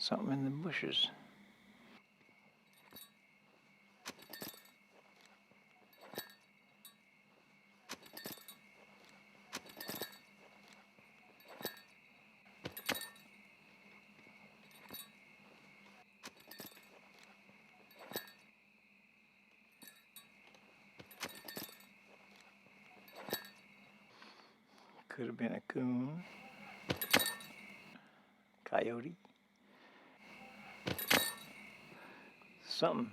Something in the bushes. Could have been a coon, coyote, something.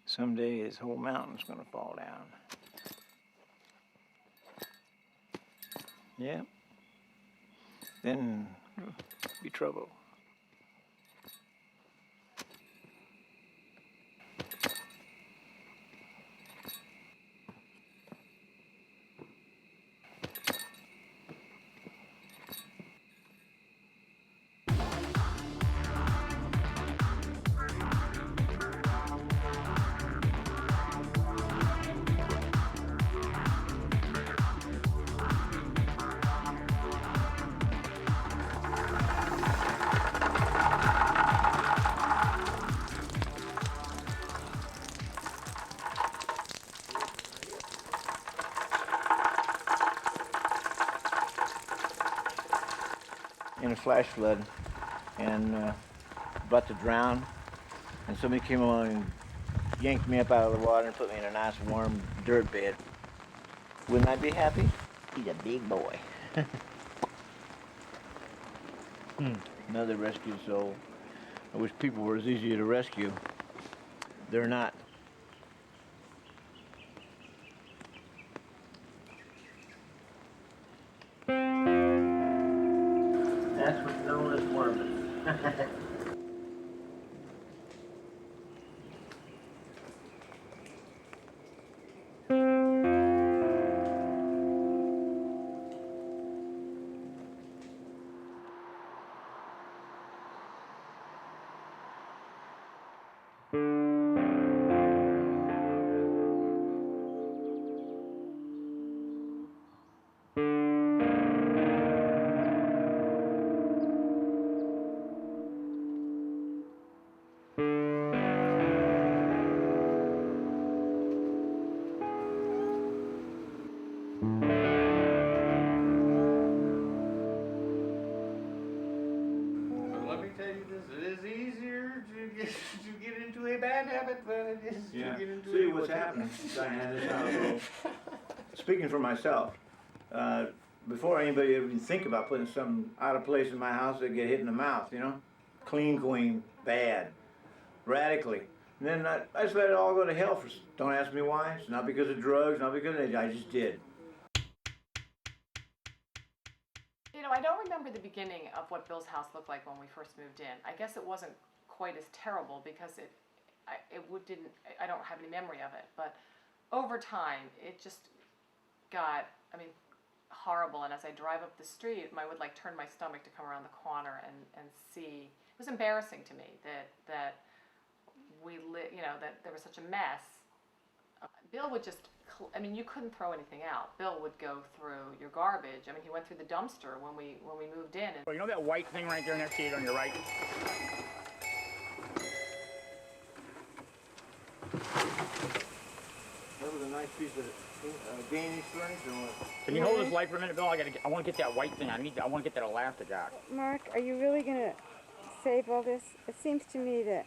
Someday this whole mountain's gonna fall down. Yeah. Then be trouble. In a flash flood and about to drown, and somebody came along and yanked me up out of the water and put me in a nice warm dirt bed. Wouldn't I be happy? He's a big boy. Another rescued soul. I wish people were as easy to rescue. They're not. That's what's known as worming. See what's happening, Dyanne. Speaking for myself, before anybody even think about putting something out of place in my house, they get hit in the mouth, you know? Clean queen, bad, radically. And then I just let it all go to hell. Don't ask me why. It's not because of drugs, not because of anything. I just did. You know, I don't remember the beginning of what Bill's house looked like when we first moved in. I guess it wasn't quite as terrible because I don't have any memory of it, but over time it just got, horrible. And as I drive up the street, I would turn my stomach to come around the corner and see. It was embarrassing to me that that there was such a mess. Bill would just, you couldn't throw anything out. Bill would go through your garbage. He went through the dumpster when we moved in. Well, you know that white thing right there next to you on your right? That was a nice piece of Danish furniture. Can you hold this light for a minute, Bill? I want to get that white thing. I want to get that elastic out. Mark, are you really going to save all this? It seems to me that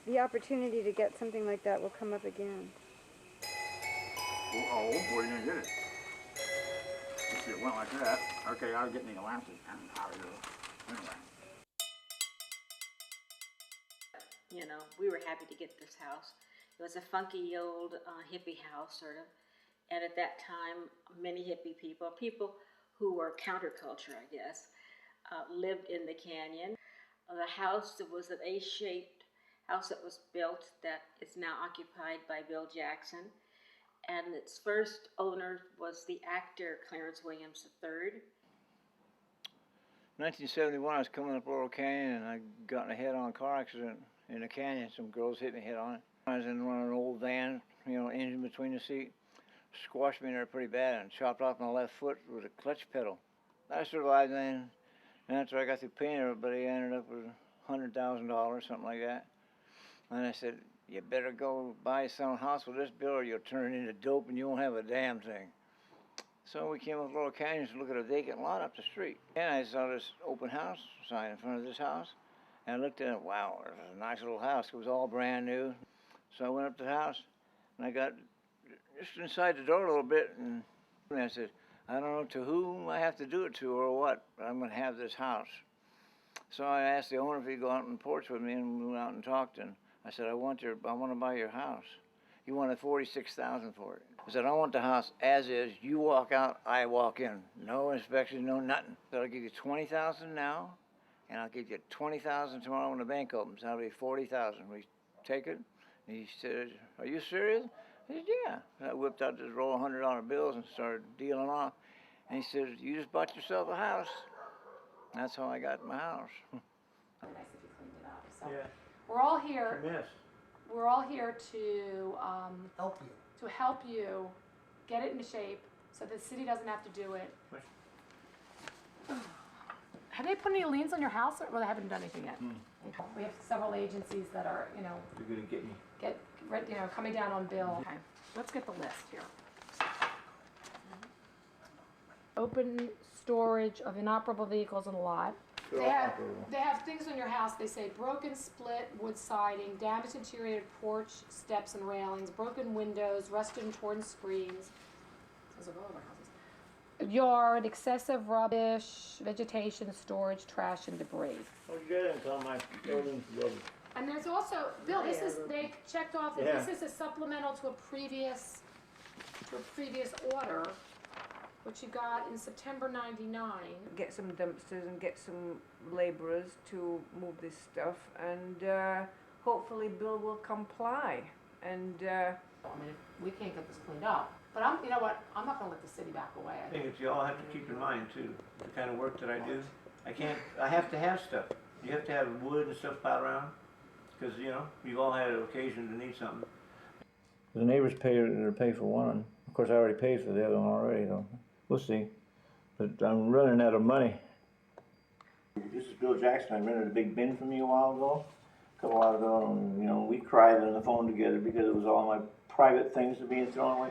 the opportunity to get something like that will come up again. Oh, boy, you're going to get it. Let's see, it went like that. Okay, I'll get the elastic out of here. Anyway. You know, we were happy to get this house. It was a funky old hippie house, sort of. And at that time, many hippie people who were counterculture, I guess, lived in the canyon. The house was an A-shaped house that was built that is now occupied by Bill Jackson. and its first owner was the actor Clarence Williams III. 1971, I was coming up Laurel Canyon and I got in a head-on car accident in the canyon. Some girls hit me head-on. I was in one of an old van, you know, engine between the seat. Squashed me in there pretty bad and chopped off my left foot with a clutch pedal. I survived then. And after I got through paying everybody, I ended up with $100,000, something like that. And I said, you better go buy some house with this bill or you'll turn it into dope and you won't have a damn thing. So we came up Laurel Canyon to look at a vacant lot up the street. And I saw this open house sign in front of this house. And I looked at it, wow, it was a nice little house. It was all brand new. So I went up to the house and I got just inside the door a little bit and I said, I don't know to whom I have to do it to or what, but I'm going to have this house. So I asked the owner if he'd go out on the porch with me and we went out and talked and I said, I want to buy your house. He wanted $46,000 for it. I said, I want the house as is. You walk out, I walk in. No inspection, no nothing. So I'll give you $20,000 now, and I'll give you $20,000 tomorrow when the bank opens. That'll be $40,000. We take it. And he said, are you serious? I said, yeah. And I whipped out this roll of $100 bills and started dealing off. And he said, you just bought yourself a house. And that's how I got my house. Nice if you cleaned it up. So Yeah. we're all here. Yes. We're all here to Help you. help you get it into shape so the city doesn't have to do it. Have they put any liens on your house? Well, they haven't done anything yet. Okay. We have several agencies that are, you know, You're going to get me. coming down on bill. Okay, let's get the list here. Open storage of inoperable vehicles in the lot. They have things on your house. They say broken split wood siding, damaged interior porch steps and railings, broken windows, rusted and torn screens. Those are all of our houses. Yard, excessive rubbish, vegetation, storage, trash, and debris. Oh, you didn't call my building rubbish. And there's also, Bill, this is, they checked off that Yeah. this is a supplemental to a previous order, which you got in September '99. Get some dumpsters and get some laborers to move this stuff, and hopefully Bill will comply. And I mean, we can't get this cleaned up. But you know what, I'm not gonna let the city back away. I think it's, you all have to keep in mind too, the kind of work that I do. I have to have stuff. You have to have wood and stuff piled around, because, you know, you've all had an occasion to need something. The neighbors pay for one. Of course, I already paid for the other one already, though. We'll see. But I'm running out of money. This is Bill Jackson. I rented a big bin from you a while ago, and, you know, we cried on the phone together because it was all my private things being thrown away.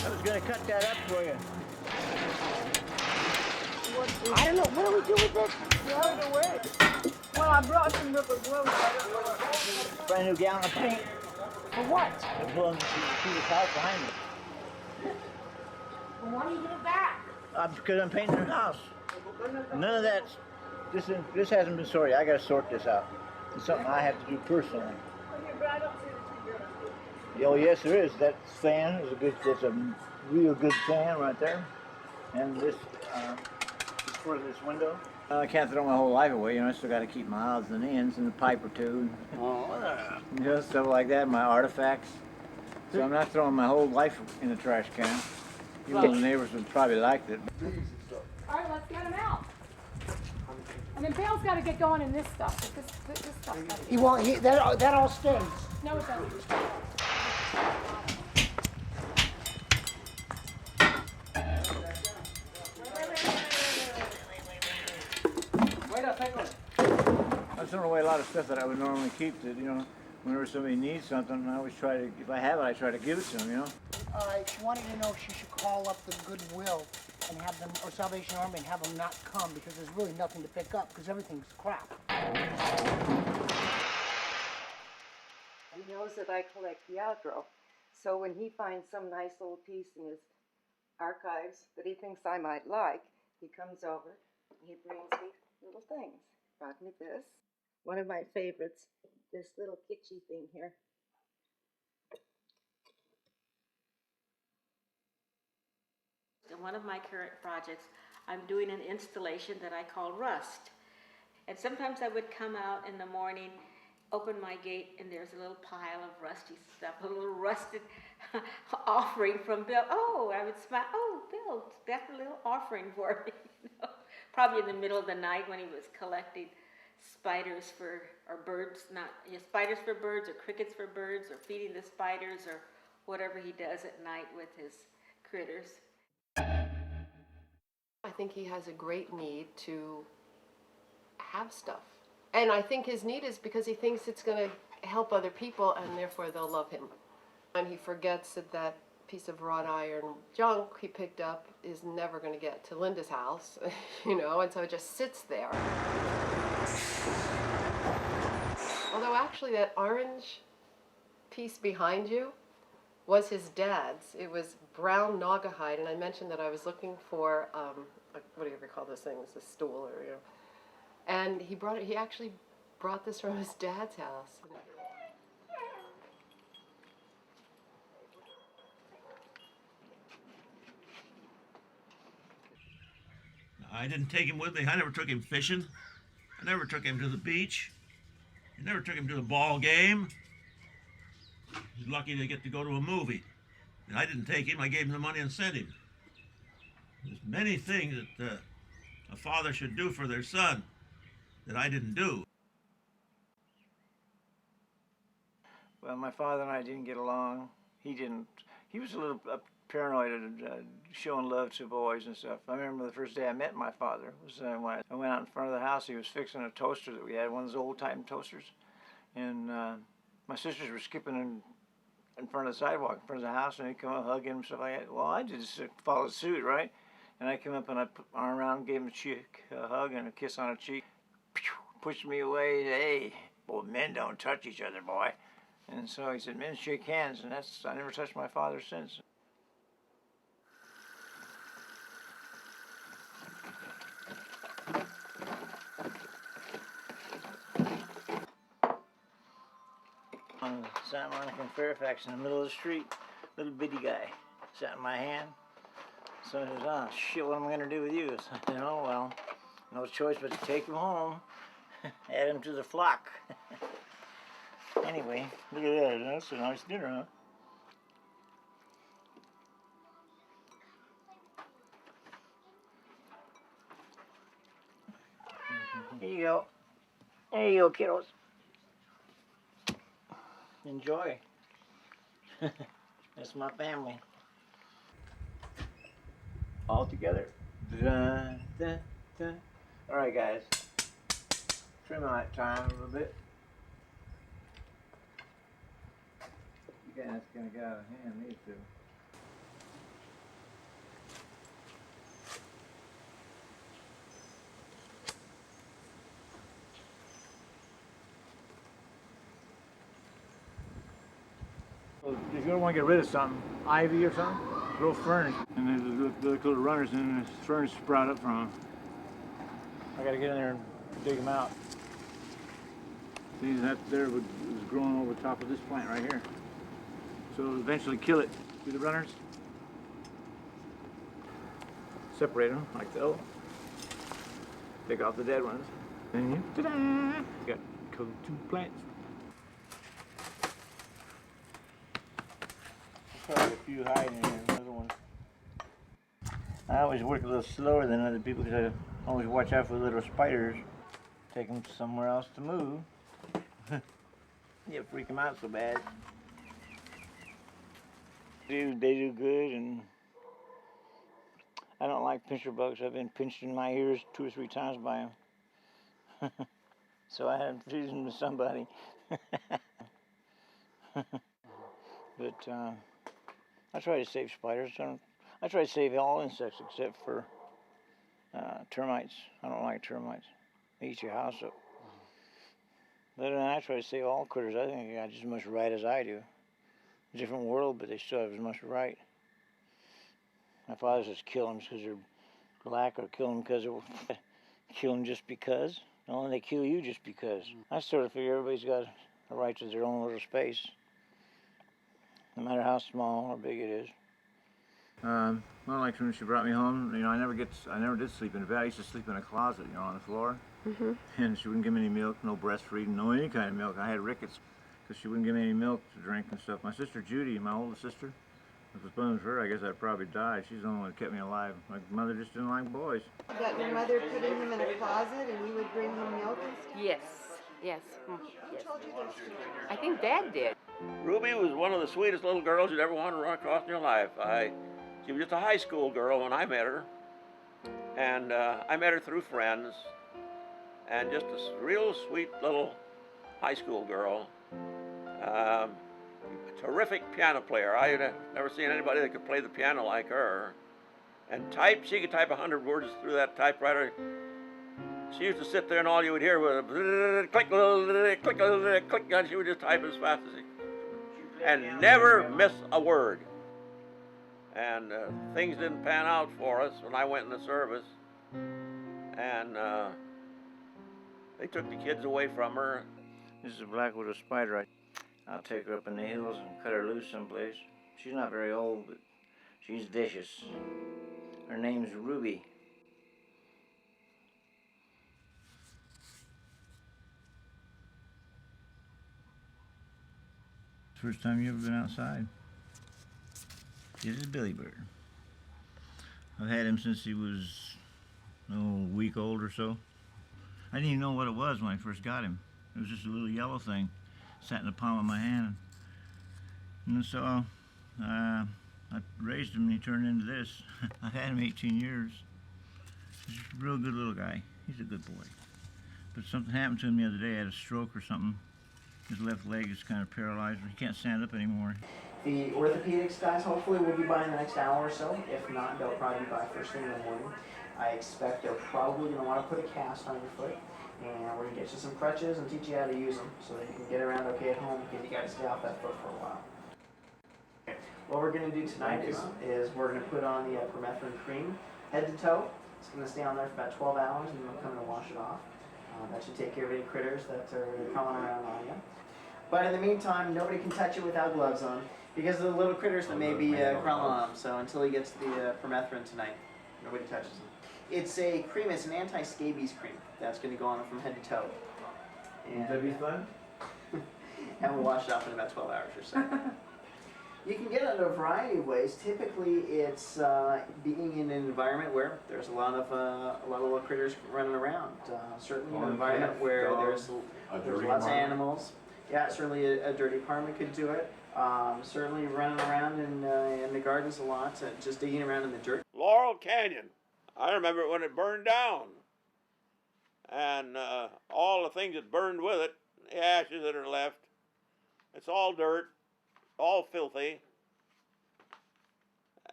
I was going to cut that up for you. I don't know. What do we do with this? Throw it away. Well, I brought some rubber gloves. Brand new gallon of paint. For what? I'm blowing through the house behind me. Well, why do you give it back? Because I'm painting the house. None of that. This hasn't been sorted. I got to sort this out. It's something I have to do personally. Oh yes, there is. That fan is that's a real good fan right there. And this is for this window. I can't throw my whole life away. You know, I still got to keep my odds and ends and a pipe or two. You know, stuff like that. My artifacts. So I'm not throwing my whole life in the trash can. Even though the neighbors would probably like it. All right, let's get them out. And then Bill's got to get going in this stuff. This stuff. He won't. That all stays. No, it doesn't. I throw away a lot of stuff that I would normally keep. That, you know, whenever somebody needs something, I always try to. If I have it, I try to give it to them. You know. She wanted to know if she should call up the Goodwill and have them, or Salvation Army, and have them not come because there's really nothing to pick up because everything's crap. he knows that I collect Viagra. So when he finds some nice little piece in his archives that he thinks I might like, he comes over and he brings me little things. Brought me this. One of my favorites, this little kitschy thing here. In one of my current projects, I'm doing an installation that I call Rust. And sometimes I would come out in the morning, open my gate, and there's a little pile of rusty stuff, a little rusted offering from Bill. Oh, I would smile, oh, Bill, that's a little offering for me. Probably in the middle of the night when he was collecting spiders for, or birds, not, spiders for birds, or crickets for birds, or feeding the spiders, or whatever he does at night with his critters. I think he has a great need to have stuff. And I think his need is because he thinks it's going to help other people and therefore they'll love him. And he forgets that that piece of wrought iron junk he picked up is never going to get to Linda's house, you know, and so it just sits there. Although actually that orange piece behind you was his dad's. It was brown naugahyde, and I mentioned that I was looking for, what do you ever call those things, a stool or, you know. And he brought it, he actually brought this from his dad's house. I didn't take him with me. I never took him fishing. I never took him to the beach. I never took him to a ball game. He's lucky to get to go to a movie. And I didn't take him. I gave him the money and sent him. There's many things that a father should do for their son that I didn't do. Well, my father and I didn't get along. He didn't. He was a little paranoid at showing love to boys and stuff. I remember the first day I met my father was when I went out in front of the house. He was fixing a toaster that we had, one of those old-time toasters. And my sisters were skipping in front of the sidewalk, in front of the house, and he'd come up hugging him and stuff like that. Well, I just followed suit, right? And I came up and I put my arm around, gave him a hug and a kiss on the cheek. Pushed me away. Hey, well, men don't touch each other, boy. And so he said, men shake hands, and I never touched my father since. On Santa Monica and Fairfax in the middle of the street, little bitty guy sat in my hand. So I said, oh shit, what am I gonna do with you? So I said, oh well, no choice but to take him home, add him to the flock. Anyway, look at that, that's a nice dinner, huh? Here you go. There you go, kiddos. Enjoy. That's my family. All together. Dun, dun, dun. All right, guys. Trim out time a little bit. You guys gonna get out of hand, these two. If you ever want to get rid of something, ivy or something, little ferns, and there's the little runners, and the ferns sprout up from them. I got to get in there and dig them out. See, that there was growing over top of this plant right here. So it'll eventually kill it. See the runners? Separate them like so. Take off the dead ones. And you, ta-da! You got two plants. Probably a few hiding in there, another one. I always work a little slower than other people because I always watch out for little spiders. Take them somewhere else to move. You freak them out so bad. They do good, and I don't like pincher bugs. I've been pinched in my ears 2 or 3 times by them. So I had to feed them to somebody. But I try to save spiders. I try to save all insects except for termites. I don't like termites. They eat your house up. But I try to save all critters. I think they got just as much right as I do. Different world, but they still have as much right. My father says kill them because they're black, or kill them because they're kill them just because. No, they kill you just because. I sort of figure everybody's got a right to their own little space, no matter how small or big it is. Well, like when she brought me home, you know, I never did sleep in a bed. I used to sleep in a closet, you know, on the floor. And she wouldn't give me any milk, no breastfeeding, no any kind of milk. I had rickets because she wouldn't give me any milk to drink and stuff. My sister Judy, my oldest sister, if it was been for her, I guess I'd probably die. She's the only one that kept me alive. My mother just didn't like boys. That your mother putting him in a closet and you would bring him milk and stuff? Yes, yes. Who told you those stories? I think Dad did. Ruby was one of the sweetest little girls you'd ever want to run across in your life. She was just a high school girl when I met her, and I met her through friends, and just a real sweet little high school girl. Terrific piano player. I had never seen anybody that could play the piano like her. And type, she could type 100 words through that typewriter. She used to sit there and all you would hear was click, click, click, and she would just type as fast as she could. And never miss a word. And things didn't pan out for us when I went in the service. And they took the kids away from her. This is a black widow spider. I'll take her up in the hills and cut her loose someplace. She's not very old, but she's vicious. Her name's Ruby. First time you ever been outside? This is Billy Bird. I've had him since he was a week old or so. I didn't even know what it was when I first got him. It was just a little yellow thing, sat in the palm of my hand. And so I raised him and he turned into this. I've had him 18 years. He's a real good little guy. He's a good boy. But something happened to him the other day. He had a stroke or something. His left leg is kind of paralyzed. He can't stand up anymore. The orthopedics guys hopefully will be by in the next hour or so. If not, they'll probably be by first thing in the morning. I expect they're probably going to want to put a cast on your foot. And we're going to get you some crutches and teach you how to use them so that you can get around okay at home and you got to stay off that foot for a while. Okay. What we're going to do tonight is we're going to put on the permethrin cream head to toe. It's going to stay on there for about 12 hours and then we'll come in and wash it off. That should take care of any critters that are crawling around on you. But in the meantime, nobody can touch it without gloves on because of the little critters that may be crawling on them. So until he gets the permethrin tonight, nobody touches them. It's a cream, it's an anti-scabies cream that's going to go on from head to toe. And that'd be fun? and we'll wash it off in about 12 hours or so. You can get it in a variety of ways. Typically, it's being in an environment where there's a lot of little critters running around. Certainly, an environment where there's lots of animals. Yeah, certainly a dirty apartment could do it. Certainly running around in the gardens a lot, just digging around in the dirt. Laurel Canyon. I remember it when it burned down. And all the things that burned with it, the ashes that are left, it's all dirt, all filthy.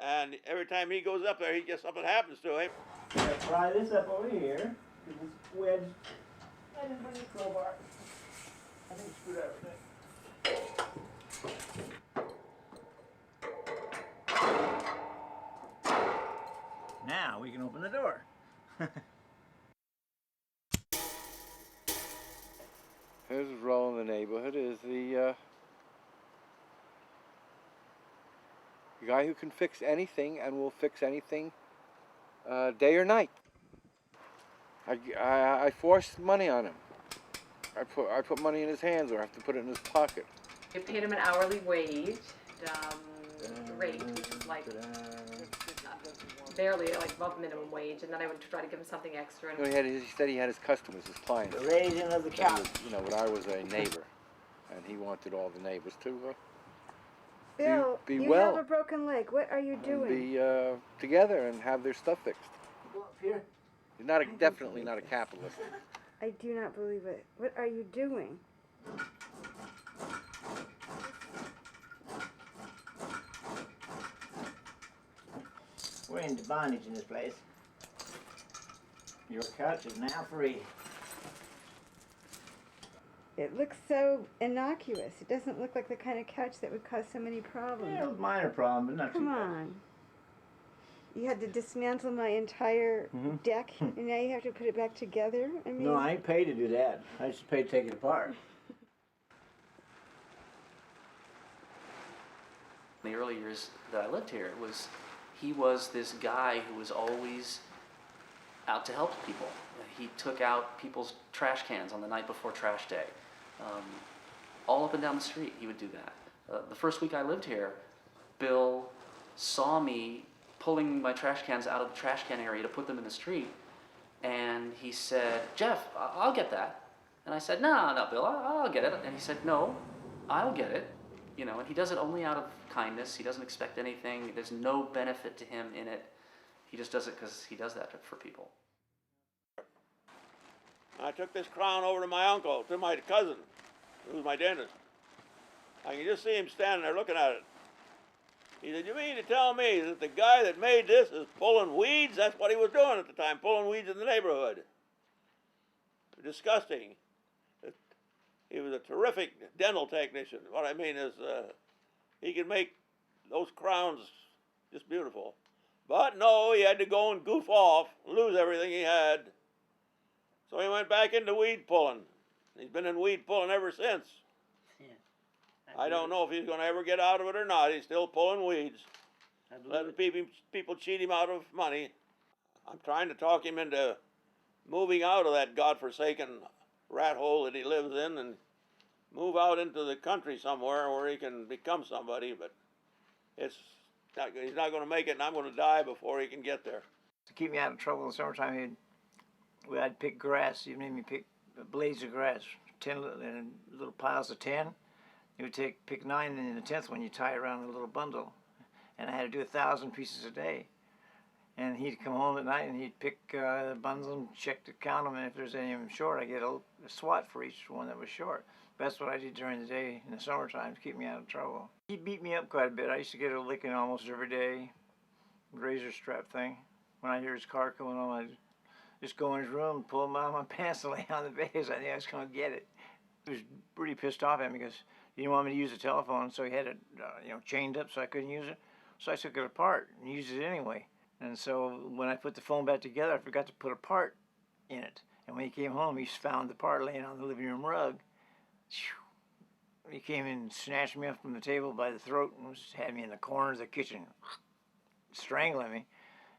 And every time he goes up there, something happens to him. Let's pry this up over here. It's wedged. I didn't bring the crowbar. I think screwed everything. Now we can open the door. His role in the neighborhood is the guy who can fix anything and will fix anything day or night. I force money on him. I put money in his hands or I have to put it in his pocket. I paid him an hourly wage rate, which is like barely like above minimum wage, and then I would try to give him something extra. And He said he had his customers, his clients. The raising of the cow. But I was a neighbor, and he wanted all the neighbors to Bill, be you well. have a broken leg. What are you doing? Be together and have their stuff fixed. Go up here. He's definitely not a capitalist. I do not believe it. What are you doing? We're into bondage in this place. Your couch is now free. It looks so innocuous. It doesn't look like the kind of couch that would cause so many problems. Yeah, minor problem, but not too Come bad. on. You had to dismantle my entire deck, and now you have to put it back together? I mean, No, I ain't paid to do that. I just paid to take it apart. In the early years that I lived here, he was this guy who was always out to help people. He took out people's trash cans on the night before trash day. All up and down the street, he would do that. The first week I lived here, Bill saw me pulling my trash cans out of the trash can area to put them in the street, and he said, "Jeff, I'll get that." And I said, No, Bill, I'll get it. And he said, "No, I'll get it." You know, and he does it only out of kindness. He doesn't expect anything. There's no benefit to him in it. He just does it because he does that for people. I took this crown over to my uncle, to my cousin, who's my dentist. I can just see him standing there looking at it. He said, "You mean to tell me that the guy that made this is pulling weeds?" That's what he was doing at the time, pulling weeds in the neighborhood. Disgusting. He was a terrific dental technician. What I mean is, he could make those crowns just beautiful. But no, he had to go and goof off, lose everything he had. So he went back into weed pulling. He's been in weed pulling ever since. I don't know if he's going to ever get out of it or not. He's still pulling weeds, letting people cheat him out of money. I'm trying to talk him into moving out of that godforsaken rat hole that he lives in and move out into the country somewhere where he can become somebody, but he's not going to make it, and I'm going to die before he can get there. To keep me out of trouble in the summertime, I'd pick grass. He made me pick blades of grass, 10 little piles of 10. He would pick 9, and in the 10th one you tie it around a little bundle. And I had to do 1,000 pieces a day. And he'd come home at night and he'd pick bundles and check to count them, and if there's any of them short, I get a swat for each one that was short. That's what I did during the day in the summertime to keep me out of trouble. He beat me up quite a bit. I used to get a licking almost every day, razor strap thing. When I hear his car coming on, I'd just go in his room, pull him out of my pants and lay on the bed because I knew I was going to get it. He was pretty pissed off at me because he didn't want me to use the telephone, so he had it chained up so I couldn't use it. So I took it apart and used it anyway. And so when I put the phone back together, I forgot to put a part in it. And when he came home, he found the part laying on the living room rug. He came in and snatched me up from the table by the throat and had me in the corner of the kitchen, strangling me.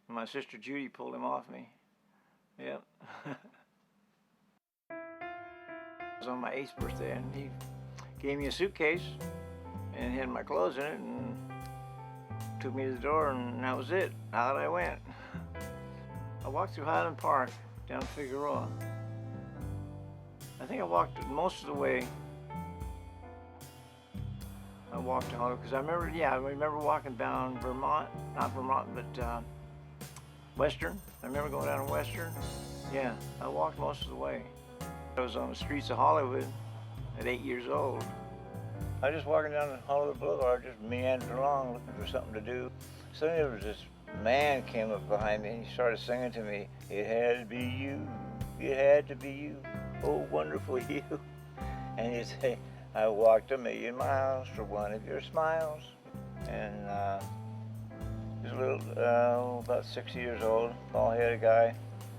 And my sister Judy pulled him off me. Yep. It was on my 8th birthday, and he gave me a suitcase and had my clothes in it and took me to the door, and that was it. Out I went. I walked through Highland Park down Figueroa. I think I walked most of the way. I walked to Hollywood because I remember walking down Vermont, not Vermont, but Western. I remember going down to Western. Yeah, I walked most of the way. I was on the streets of Hollywood at 8 years old. I was just walking down Hollywood Boulevard, just meandering along, looking for something to do. Suddenly there was this man came up behind me and he started singing to me, "It had to be you, it had to be you, oh wonderful you." And he'd say, "I walked 1,000,000 miles for one of your smiles." And he was a little, about 60 years old, bald-headed guy.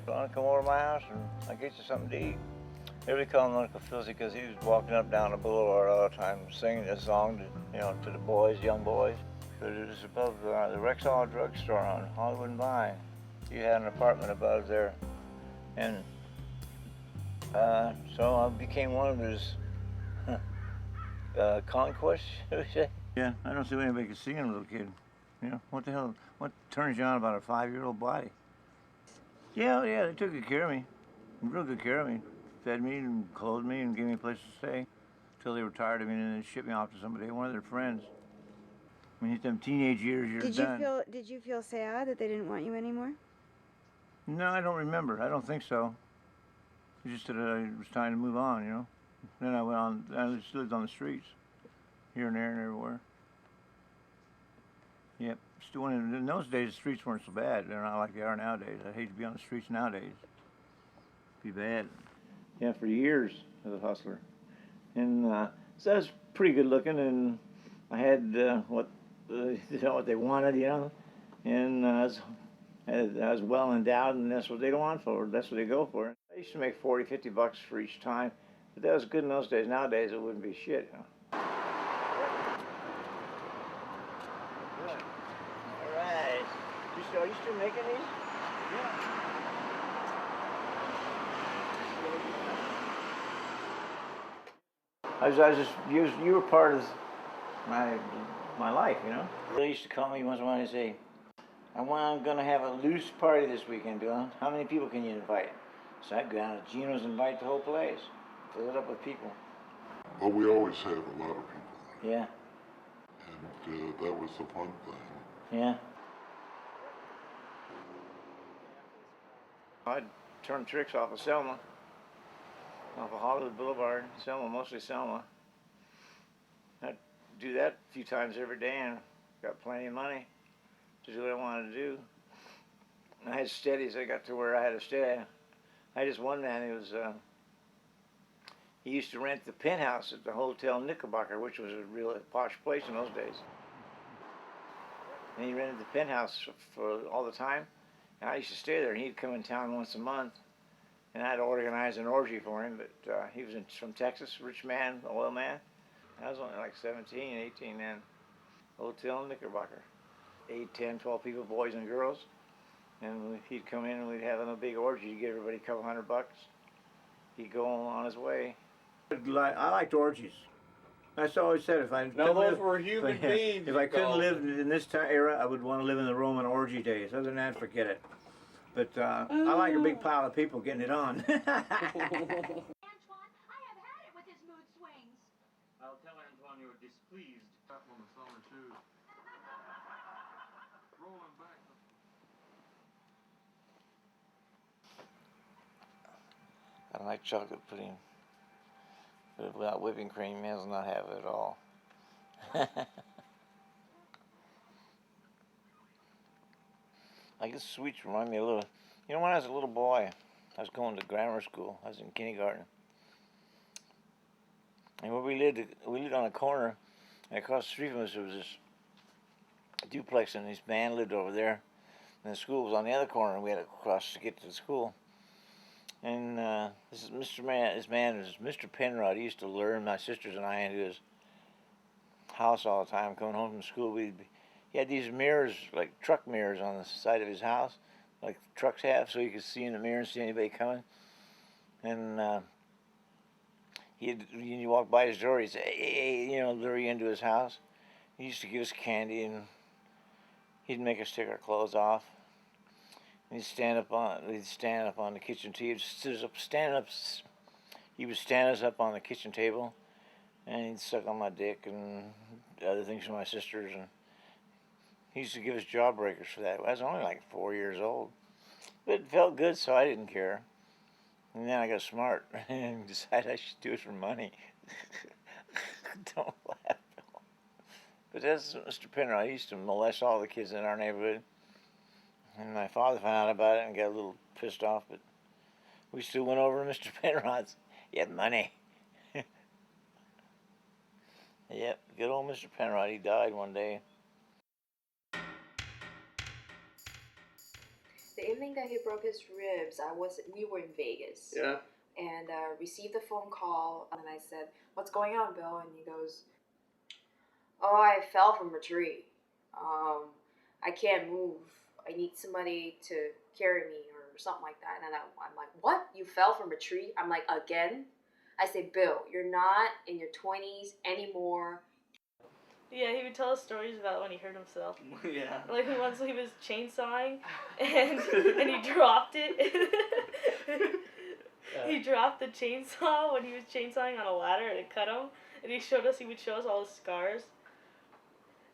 "Want to come over to my house and I'll get you something to eat?" Everybody called him Uncle Filthy because he was walking up down the boulevard all the time singing this song to the boys, young boys. But it was above the Rexall drugstore on Hollywood and Vine. He had an apartment above there. And so I became one of his conquests, should we say? Yeah, I don't see what anybody could see in a little kid. What the hell, what turns you on about a 5-year-old body? Yeah, they took good care of me. Real good care of me. Fed me and clothed me and gave me a place to stay until they were tired of me and then they shipped me off to somebody, one of their friends. I mean, them teenage years, you're done. Did you feel sad that they didn't want you anymore? No, I don't remember. I don't think so. It was just that it was time to move on, Then I went on, I just lived on the streets, here and there and everywhere. Yep. Still, in those days, the streets weren't so bad. They're not like they are nowadays. I hate to be on the streets nowadays. It'd be bad. Yeah, for years as a hustler. And so I was pretty good looking, and I had what they wanted, and I was well endowed, and that's what they want for. That's what they go for. I used to make $40, $50 for each time, but that was good in those days. Nowadays, it wouldn't be shit, Good. All right. Are you still making these? I was just, you were part of my life, you know? They used to call me once in a while and say, I'm going to have a loose party this weekend, Bill. How many people can you invite? So I'd go down to Gino's and invite the whole place. Fill it up with people. Well, we always had a lot of people. Yeah. And that was the fun thing. Yeah. I'd turn tricks off of Selma. Off of Hollywood Boulevard. Selma, mostly Selma. I'd do that a few times every day and got plenty of money to do what I wanted to do. And I had steadies. I got to where I had a steady. I just one man, he used to rent the penthouse at the Hotel Knickerbocker, which was a real posh place in those days. And he rented the penthouse for all the time. And I used to stay there, and he'd come in town once a month. And I'd organize an orgy for him, but he was from Texas, rich man, oil man. I was only like 17, 18 then. Hotel Knickerbocker. 8, 10, 12 people, boys and girls. And he'd come in and we'd have a big orgy. He'd give everybody a couple $100. He'd go on his way. I liked orgies. That's always said. If I Now those were human beings. If I couldn't live in this era, I would want to live in the Roman orgy days. Other than that, forget it. But I like a big pile of people getting it on. Antoine, I have had it with his mood swings. I'll tell Antoine you were displeased. Up on the summer shoes. Rolling back. I don't like chocolate pudding. But without whipping cream, man does not have it at all. I guess sweets remind me a little. You know, when I was a little boy, I was going to grammar school. I was in kindergarten. And where we lived on a corner, and across the street from us there was this duplex, and this man lived over there. And the school was on the other corner, and we had to cross to get to the school. And this man was Mr. Penrod. He used to lure my sisters and I into his house all the time. Coming home from school, he had these mirrors, like truck mirrors, on the side of his house, like trucks have, so you could see in the mirror and see anybody coming. And when you walk by his door, he'd say, hey, you know, lure you into his house. He used to give us candy, and he'd make us take our clothes off. He'd stand up on the kitchen table. He would stand us up on the kitchen table, and he'd suck on my dick and other things for my sisters. And he used to give us jawbreakers for that. I was only like 4 years old, but it felt good, so I didn't care. And then I got smart and decided I should do it for money. Don't laugh, Bill. But that's Mr. Penrod. He used to molest all the kids in our neighborhood. And my father found out about it and got a little pissed off, but we still went over to Mr. Penrod's. He had money. Yep, good old Mr. Penrod. He died one day. The evening that he broke his ribs, we were in Vegas. Yeah. And received a phone call, and I said, "What's going on, Bill?" And he goes, "Oh, I fell from a tree. I can't move. I need somebody to carry me," or something like that. And I'm like, "What? You fell from a tree?" I'm like, "Again?" I say, "Bill, you're not in your 20s anymore." Yeah, he would tell us stories about when he hurt himself. Yeah. Like once he was chainsawing and he dropped it. He dropped the chainsaw when he was chainsawing on a ladder and it cut him. And he would show us all his scars.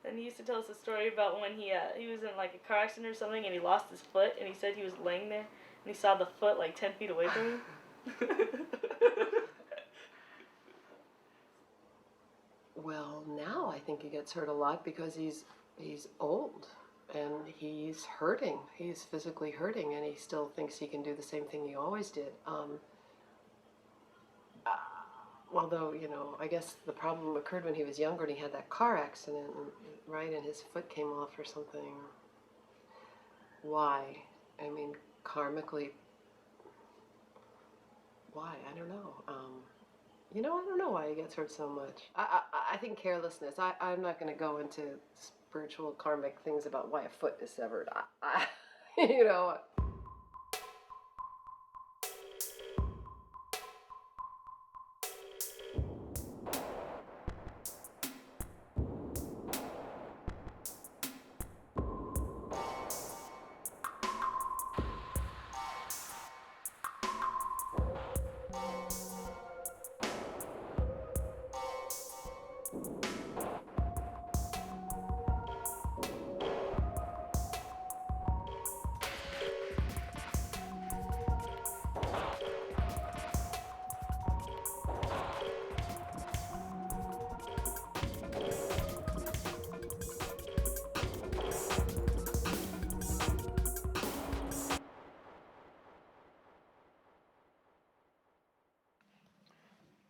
And he used to tell us a story about when he was in like a car accident or something and he lost his foot, and he said he was laying there and he saw the foot like 10 feet away from him. Well, now I think he gets hurt a lot because he's old and he's hurting. He's physically hurting, and he still thinks he can do the same thing he always did. Although, you know, I guess the problem occurred when he was younger and he had that car accident, right, and his foot came off or something. Why? I mean, karmically, why? I don't know. You know, I don't know why he gets hurt so much. I think carelessness. I'm not going to go into spiritual karmic things about why a foot is severed. You know.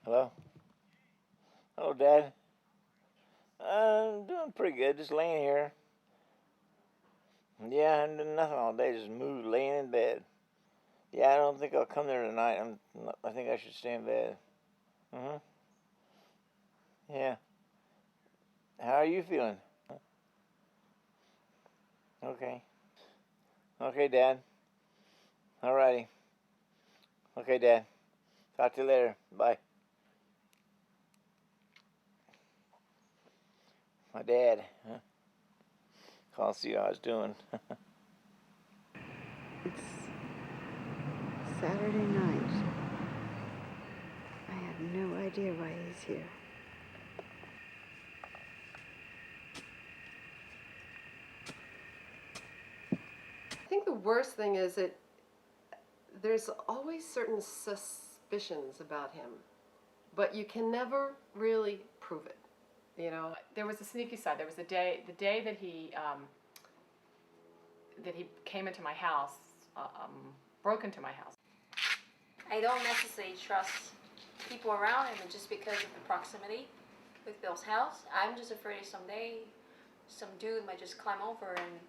Hello? Hello, Dad. I'm doing pretty good, just laying here. Yeah, I haven't done nothing all day, just moved, laying in bed. Yeah, I don't think I'll come there tonight. I think I should stay in bed. Mm-hmm. Yeah. How are you feeling? Okay. Okay, Dad. Alrighty. Okay, Dad. Talk to you later. Bye. My dad, huh? Call to see how I was doing. It's Saturday night. I have no idea why he's here. I think the worst thing is that there's always certain suspicions about him, but you can never really prove it. You know, there was a sneaky side. There was the day that he came into my house, broke into my house. I don't necessarily trust people around him just because of the proximity with Bill's house. I'm just afraid someday some dude might just climb over and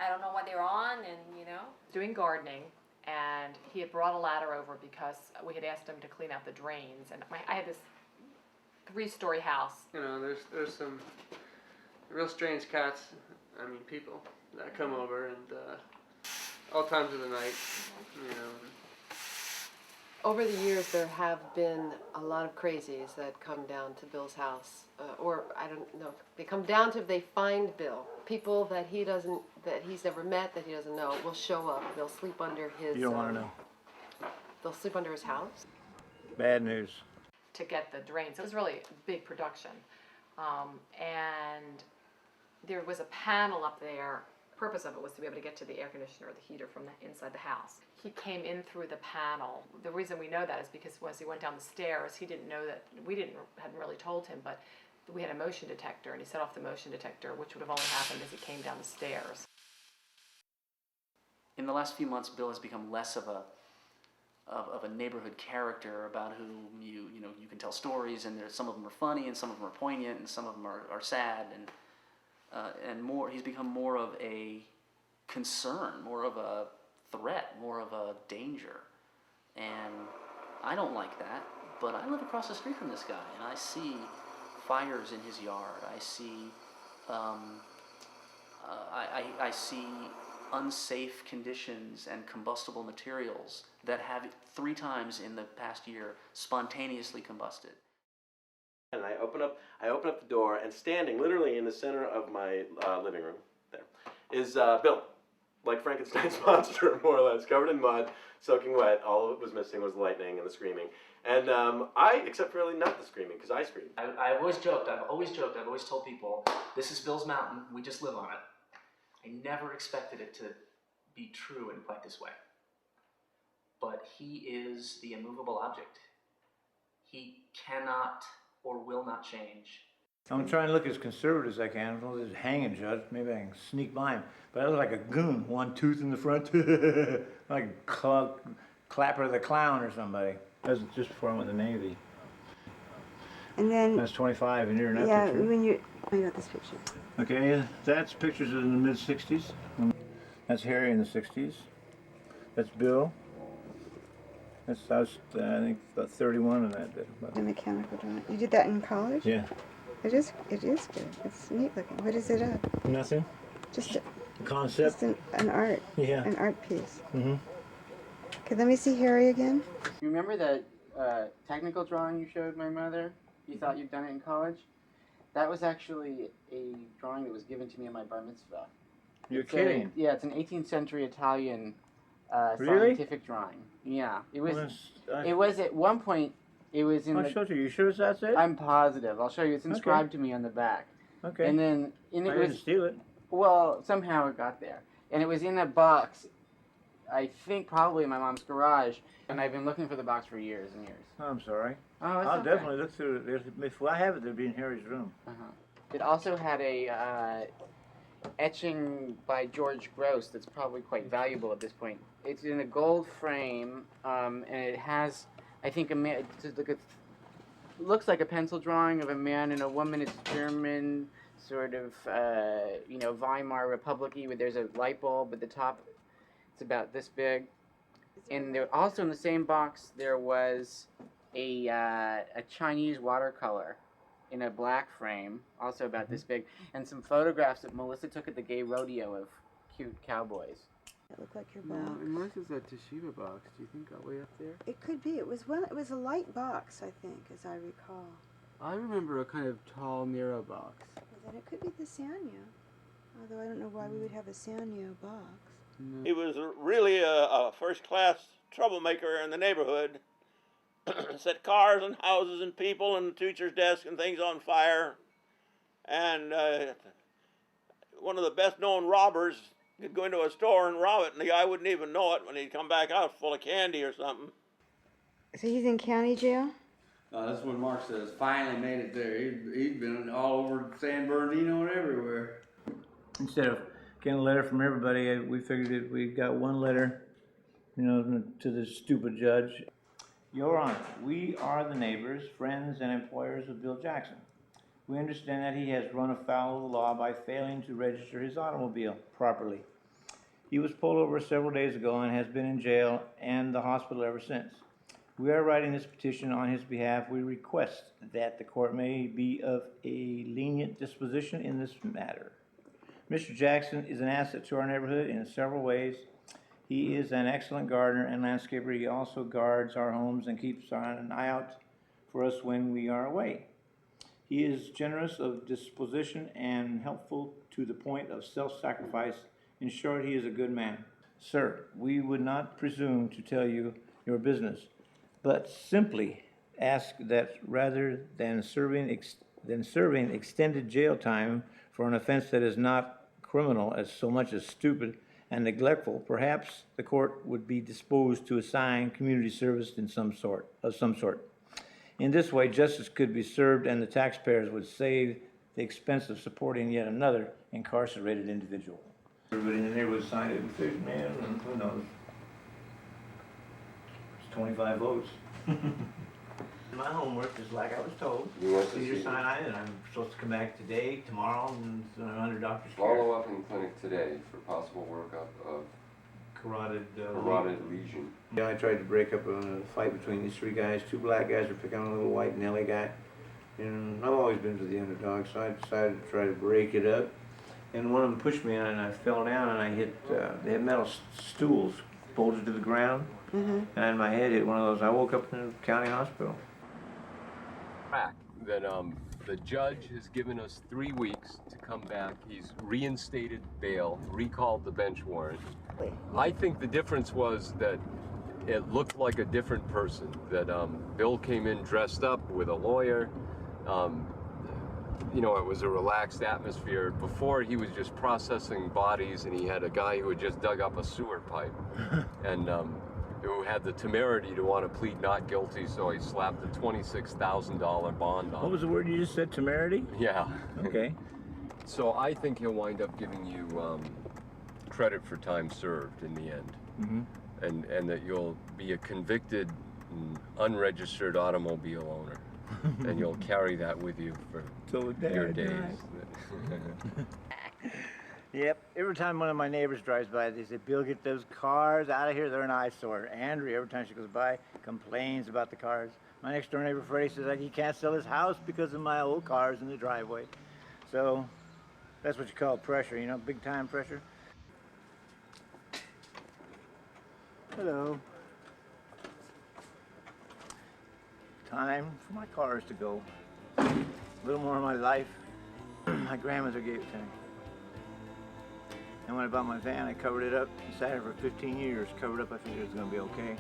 I don't know what they're on, and you know. Doing gardening, and he had brought a ladder over because we had asked him to clean out the drains, and I had this 3-story house. You know, there's some real strange cats, I mean people, that come over and all times of the night, you know. Over the years, there have been a lot of crazies that come down to Bill's house, or I don't know. They come down to, they find Bill. People that he's never met, that he doesn't know, will show up. They'll sleep under his. You don't want to know. They'll sleep under his house. Bad news. To get the drains. It was really a big production, and there was a panel up there. The purpose of it was to be able to get to the air conditioner or the heater from inside the house. He came in through the panel. The reason we know that is because once he went down the stairs, he didn't know that, hadn't really told him, but we had a motion detector, and he set off the motion detector, which would have only happened as he came down the stairs. In the last few months, Bill has become less of a neighborhood character about whom you can tell stories, and some of them are funny, and some of them are poignant, and some of them are sad, and more. He's become more of a concern, more of a threat, more of a danger, and I don't like that. But I live across the street from this guy, and I see fires in his yard. I see, I see unsafe conditions and combustible materials that have 3 times in the past year spontaneously combusted. And I open up the door, and standing literally in the center of my living room there is Bill, like Frankenstein's monster, more or less, covered in mud, soaking wet. All it was missing was the lightning and the screaming. And except really not the screaming, because I screamed. I've always joked, I've always told people, this is Bill's mountain, we just live on it. I never expected it to be true in quite this way. But he is the immovable object. He cannot or will not change. I'm trying to look as conservative as I can. As long as it's hanging judge, maybe I can sneak by him. But I look like a goon, 1 tooth in the front, like Clapper the Clown or somebody. That was just before I went to the Navy. And then that's 25, and you're in that yeah, picture. when you, I got this picture. Okay, that's pictures in the mid-60s. That's Harry in the 60s. That's Bill. I was, I think, about 31 in that. The mechanical drawing. You did that in college? Yeah. It is good. It's neat looking. What is it of? Nothing. Just a Concept. Just an art. Yeah. An art piece. Mm-hmm. Okay, let me see Harry again. You remember that technical drawing you showed my mother? You thought you'd done it in college? That was actually a drawing that was given to me in my bar mitzvah. You're It's kidding. Yeah, it's an 18th century Italian Really? scientific drawing. Yeah, it was. Well, It was at one point. It was in. I'll show it to you. You sure that's it? I'm positive. I'll show you. It's inscribed to me on the back. Okay. And then it I was. didn't steal it. Well, somehow it got there, and it was in a box. I think probably in my mom's garage, and I've been looking for the box for years and years. Oh, I'm sorry. Oh, it's I'll okay. definitely look through it. If I have it, it'll be in Harry's room. It also had a etching by George Gross that's probably quite valuable at this point. It's in a gold frame, and it has, I think, a man. Looks like a pencil drawing of a man and a woman. It's German, sort of, Weimar Republic-y, where there's a light bulb at the top. It's about this big. And there, also in the same box, there was a Chinese watercolor in a black frame, also about this big, and some photographs that Melissa took at the gay rodeo of cute cowboys. It looked like your No, box. unless it's that Toshiba box. Do you think that way up there? It could be. It was a light box, I think, as I recall. I remember a kind of tall, narrow box. Well, then it could be the Sanyo. Although I don't know why we would have a Sanyo box. He was really a first-class troublemaker in the neighborhood. Set cars and houses and people and teachers' desks and things on fire. And one of the best-known robbers could go into a store and rob it, and the guy wouldn't even know it when he'd come back out full of candy or something. So he's in county jail? That's what Mark says. Finally made it there. He'd been all over San Bernardino and everywhere. Instead of getting a letter from everybody, we figured that we got one letter, to the stupid judge. Your Honor, we are the neighbors, friends, and employers of Bill Jackson. We understand that he has run afoul of the law by failing to register his automobile properly. He was pulled over several days ago and has been in jail and the hospital ever since. We are writing this petition on his behalf. We request that the court may be of a lenient disposition in this matter. Mr. Jackson is an asset to our neighborhood in several ways. He is an excellent gardener and landscaper. He also guards our homes and keeps an eye out for us when we are away. He is generous of disposition and helpful to the point of self-sacrifice. In short, he is a good man. Sir, we would not presume to tell you your business, but simply ask that rather than serving extended jail time for an offense that is not criminal as so much as stupid and neglectful, perhaps the court would be disposed to assign community service of some sort. In this way, justice could be served and the taxpayers would save the expense of supporting yet another incarcerated individual. Everybody in the neighborhood signed it and figured, man, who knows? It's 25 votes. My homework is like I was told. You want to Caesar see- Sinai, and I'm supposed to come back today, tomorrow, and under doctor's care. Follow up in clinic today for possible workup of Carotid lesion. Yeah, I tried to break up a fight between these three guys. Two black guys were picking on a little white Nelly guy. And I've always been to the underdog, so I decided to try to break it up. And one of them pushed me and I fell down and I hit, they had metal stools bolted to the ground. And my head hit one of those. I woke up in the county hospital. That the judge has given us 3 weeks to come back. He's reinstated bail, recalled the bench warrant. I think the difference was that it looked like a different person, that Bill came in dressed up with a lawyer. It was a relaxed atmosphere. Before, he was just processing bodies, and he had a guy who had just dug up a sewer pipe. And who had the temerity to want to plead not guilty, so he slapped a $26,000 bond on. What was the word you just said, temerity? Yeah. Okay. So I think he'll wind up giving you credit for time served in the end, and that you'll be a convicted, unregistered automobile owner, and you'll carry that with you for your days. Yep. Every time one of my neighbors drives by, they say, Bill, get those cars out of here. They're an eyesore. Andrea, every time she goes by, complains about the cars. My next door neighbor Freddie says like he can't sell his house because of my old cars in the driveway. So that's what you call pressure, you know, big time pressure. Hello. Time for my cars to go. A little more of my life. My grandmother gave it to me. And when I bought my van, I covered it up and sat it for 15 years. Covered up, I figured it was going to be okay.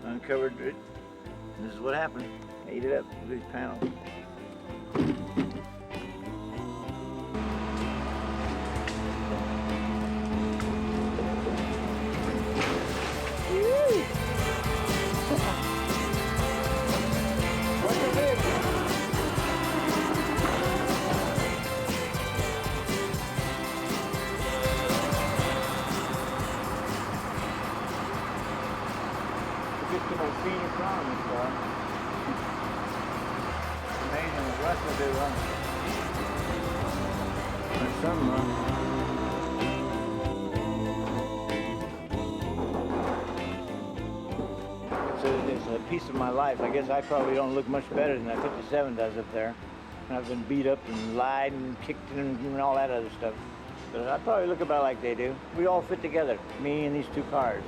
Uncovered it, and this is what happened. I ate it up with these panels. It's a piece of my life. I guess I probably don't look much better than that 57 does up there. And I've been beat up and lied and kicked and all that other stuff. But I probably look about like they do. We all fit together, me and these two cars.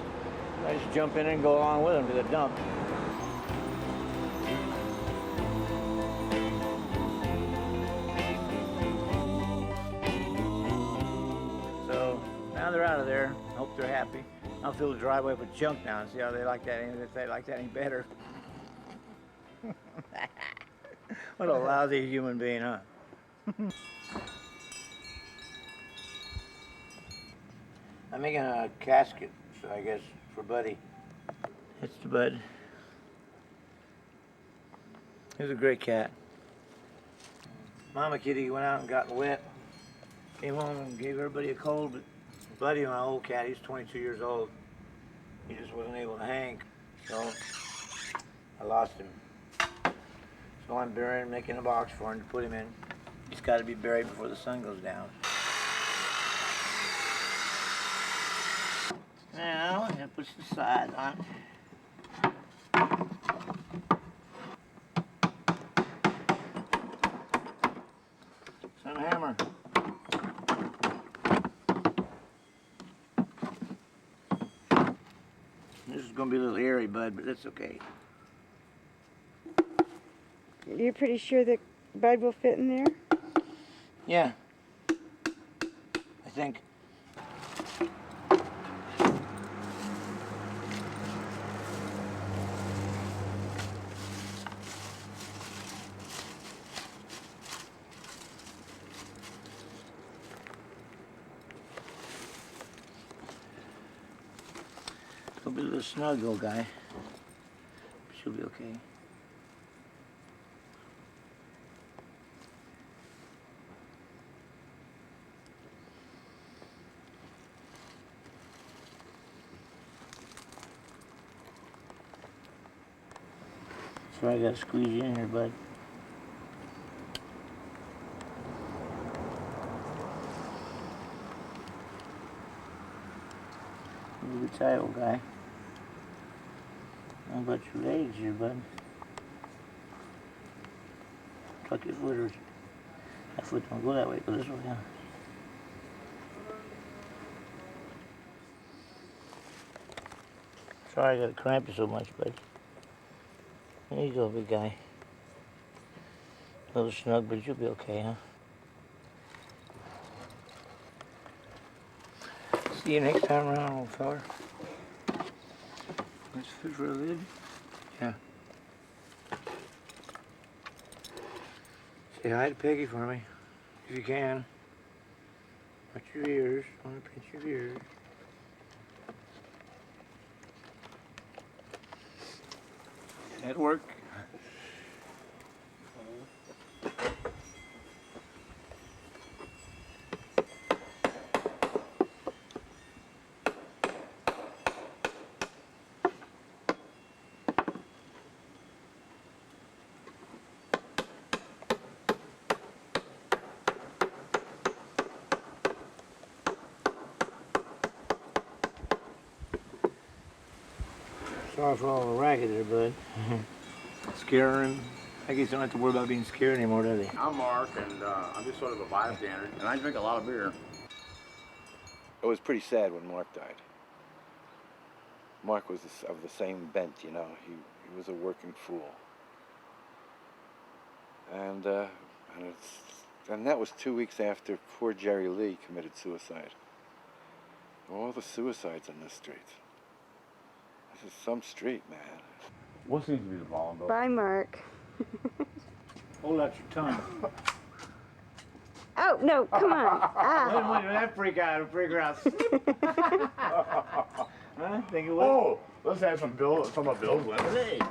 I just jump in and go along with them to the dump. So now they're out of there. I hope they're happy. I'll fill the driveway with junk now and see how they like that, if they like that any better. What a lousy human being, huh? I'm making a casket, so I guess, for Buddy. It's the Bud. He was a great cat. Mama Kitty went out and got wet. Came home and gave everybody a cold, but Buddy, my old cat, he's 22 years old. He just wasn't able to hang, so I lost him. So I'm burying, making a box for him to put him in. He's got to be buried before the sun goes down. Now, I'm going to push the side on. Some hammer. This is going to be a little airy, Bud, but that's okay. You're pretty sure that Bud will fit in there? Yeah. I think. It'll be a little snug, old guy. She'll be okay. So I gotta squeeze you in here, Bud. You'll be tight, old guy. How about your legs here, Bud? Tuck your foot, or that foot don't go that way, go this way, huh? Sorry I gotta cramp you so much, Bud. There you go, big guy. A little snug, but you'll be okay, huh? See you next time around, old feller. Nice food for a lid. Yeah. Say hi to Peggy for me, if you can. Watch your ears. I want to pinch your ears. That'd work. Sorry for all the racket there, bud. scare him. I guess you don't have to worry about being scared anymore, do they? I'm Mark, and I'm just sort of a bystander, and I drink a lot of beer. It was pretty sad when Mark died. Mark was of the same bent, you know. He was a working fool. And that was 2 weeks after poor Jerry Lee committed suicide. All the suicides in this street. This is some street, man. What seems to be the problem, though? Bye, Mark. Hold out your tongue. Oh, no, come on. Ah. When did that freak out? Huh? Think it was? Oh, let's have some of Bill's lemonade.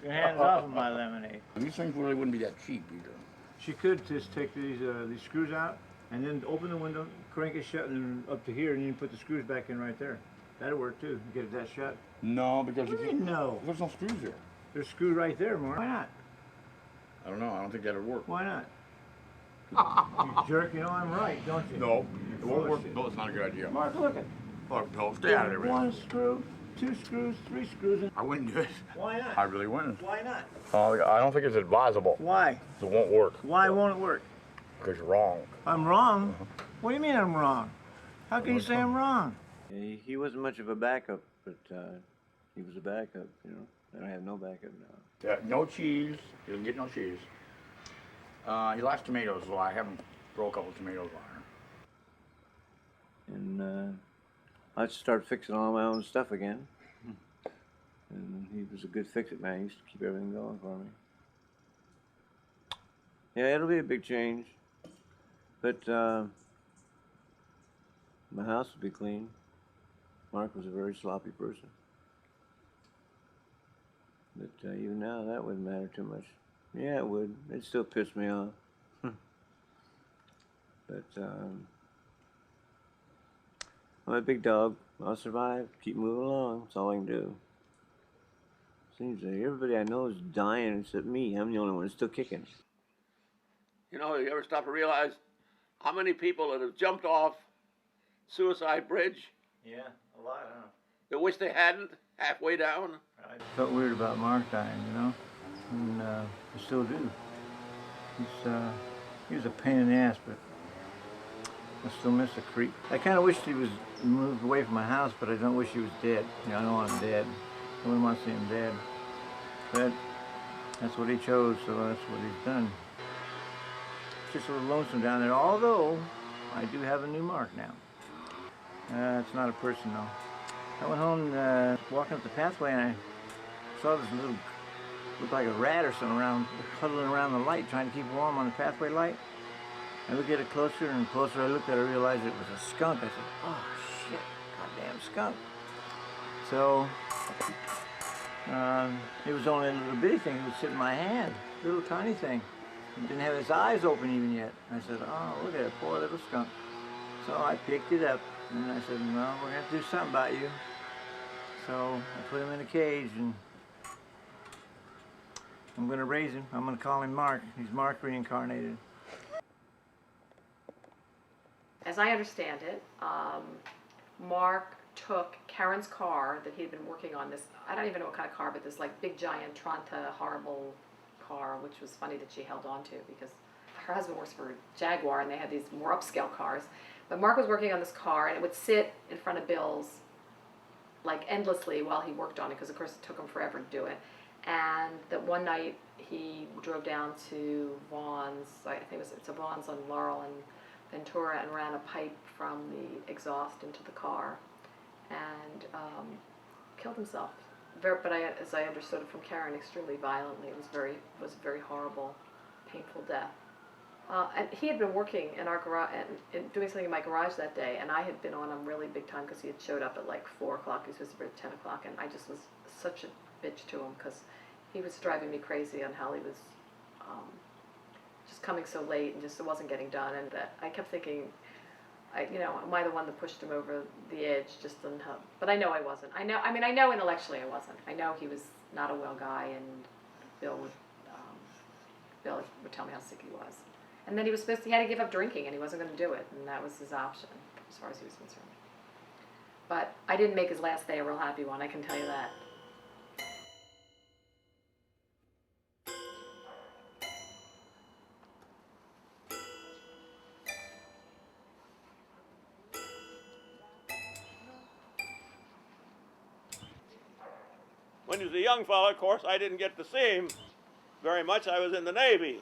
Your hands off of my lemonade. These things really wouldn't be that cheap either. She could just take these screws out and then open the window, crank it shut, and then up to here, and then put the screws back in right there. That'd work too. Get it that shut. No, because you can't. No. There's no screws there. There's screws right there, Mark. Why not? I don't know. I don't think that'd work. Why not? You jerk, you know I'm right, don't you? No, it won't work. No, it's not a good idea. Mark, look at. Look, Bill, stay out of there. One screw, 2 screws, 3 screws. I wouldn't do it. Why not? I really wouldn't. Why not? I don't think it's advisable. Why? It won't work. Why won't it work? Because you're wrong. I'm wrong? What do you mean I'm wrong? How can you say I'm wrong? He wasn't much of a backup, but he was a backup, you know. I don't have no backup now. No cheese. You didn't get no cheese. He likes tomatoes, so I haven't throw a couple tomatoes on her. And I'd start fixing all my own stuff again. And he was a good fix-it man. He used to keep everything going for me. Yeah, it'll be a big change. But my house will be clean. Mark was a very sloppy person. But even now, that wouldn't matter too much. Yeah, it would. It'd still piss me off. But I'm a big dog. I'll survive. Keep moving along. That's all I can do. Seems like everybody I know is dying except me. I'm the only one that's still kicking. You know, you ever stop to realize how many people that have jumped off Suicide Bridge Yeah, a lot, huh? that wish they hadn't halfway down? I felt weird about Mark dying, you know, and I still do. He was a pain in the ass, but I still miss the creep. I kind of wished he was moved away from my house, but I don't wish he was dead. You know, I don't want him dead. I wouldn't want to see him dead. But that's what he chose, so that's what he's done. It's just a little lonesome down there, although I do have a new Mark now. It's not a person, though. I went home walking up the pathway, and I saw this little, looked like a rat or something huddling around the light, trying to keep warm on the pathway light. I looked at it closer and closer. I looked at it, I realized it was a skunk. I said, oh shit, goddamn skunk. So, it was only a little bitty thing. It would sit in my hand, little tiny thing. It didn't have its eyes open even yet. I said, oh, look at that poor little skunk. So I picked it up and I said, well, we're gonna have to do something about you. So I put him in a cage and I'm gonna raise him. I'm gonna call him Mark. He's Mark reincarnated. As I understand it, Mark took Karen's car that he had been working on, this, I don't even know what kind of car, but this like big giant Tronta horrible car, which was funny that she held on to because her husband works for Jaguar and they had these more upscale cars. But Mark was working on this car and it would sit in front of Bill's like endlessly while he worked on it because of course it took him forever to do it. And that one night he drove down to Vaughn's, I think it's a Vaughn's on Laurel and Ventura, and ran a pipe from the exhaust into the car and killed himself. But as I understood it from Karen, extremely violently. It was a very horrible, painful death. And he had been working in our garage and doing something in my garage that day, and I had been on him really big time because he had showed up at like 4 o'clock. He was supposed to be at 10 o'clock, and I just was such a bitch to him because he was driving me crazy on how he was just coming so late and just it wasn't getting done. And that I kept thinking, am I the one that pushed him over the edge? Just didn't help. But I know I wasn't. I know intellectually I wasn't. I know he was not a well guy, and Bill would tell me how sick he was. And then he had to give up drinking, and he wasn't going to do it, and that was his option as far as he was concerned. But I didn't make his last day a real happy one, I can tell you that. When he was a young fellow, of course, I didn't get to see him very much. I was in the Navy.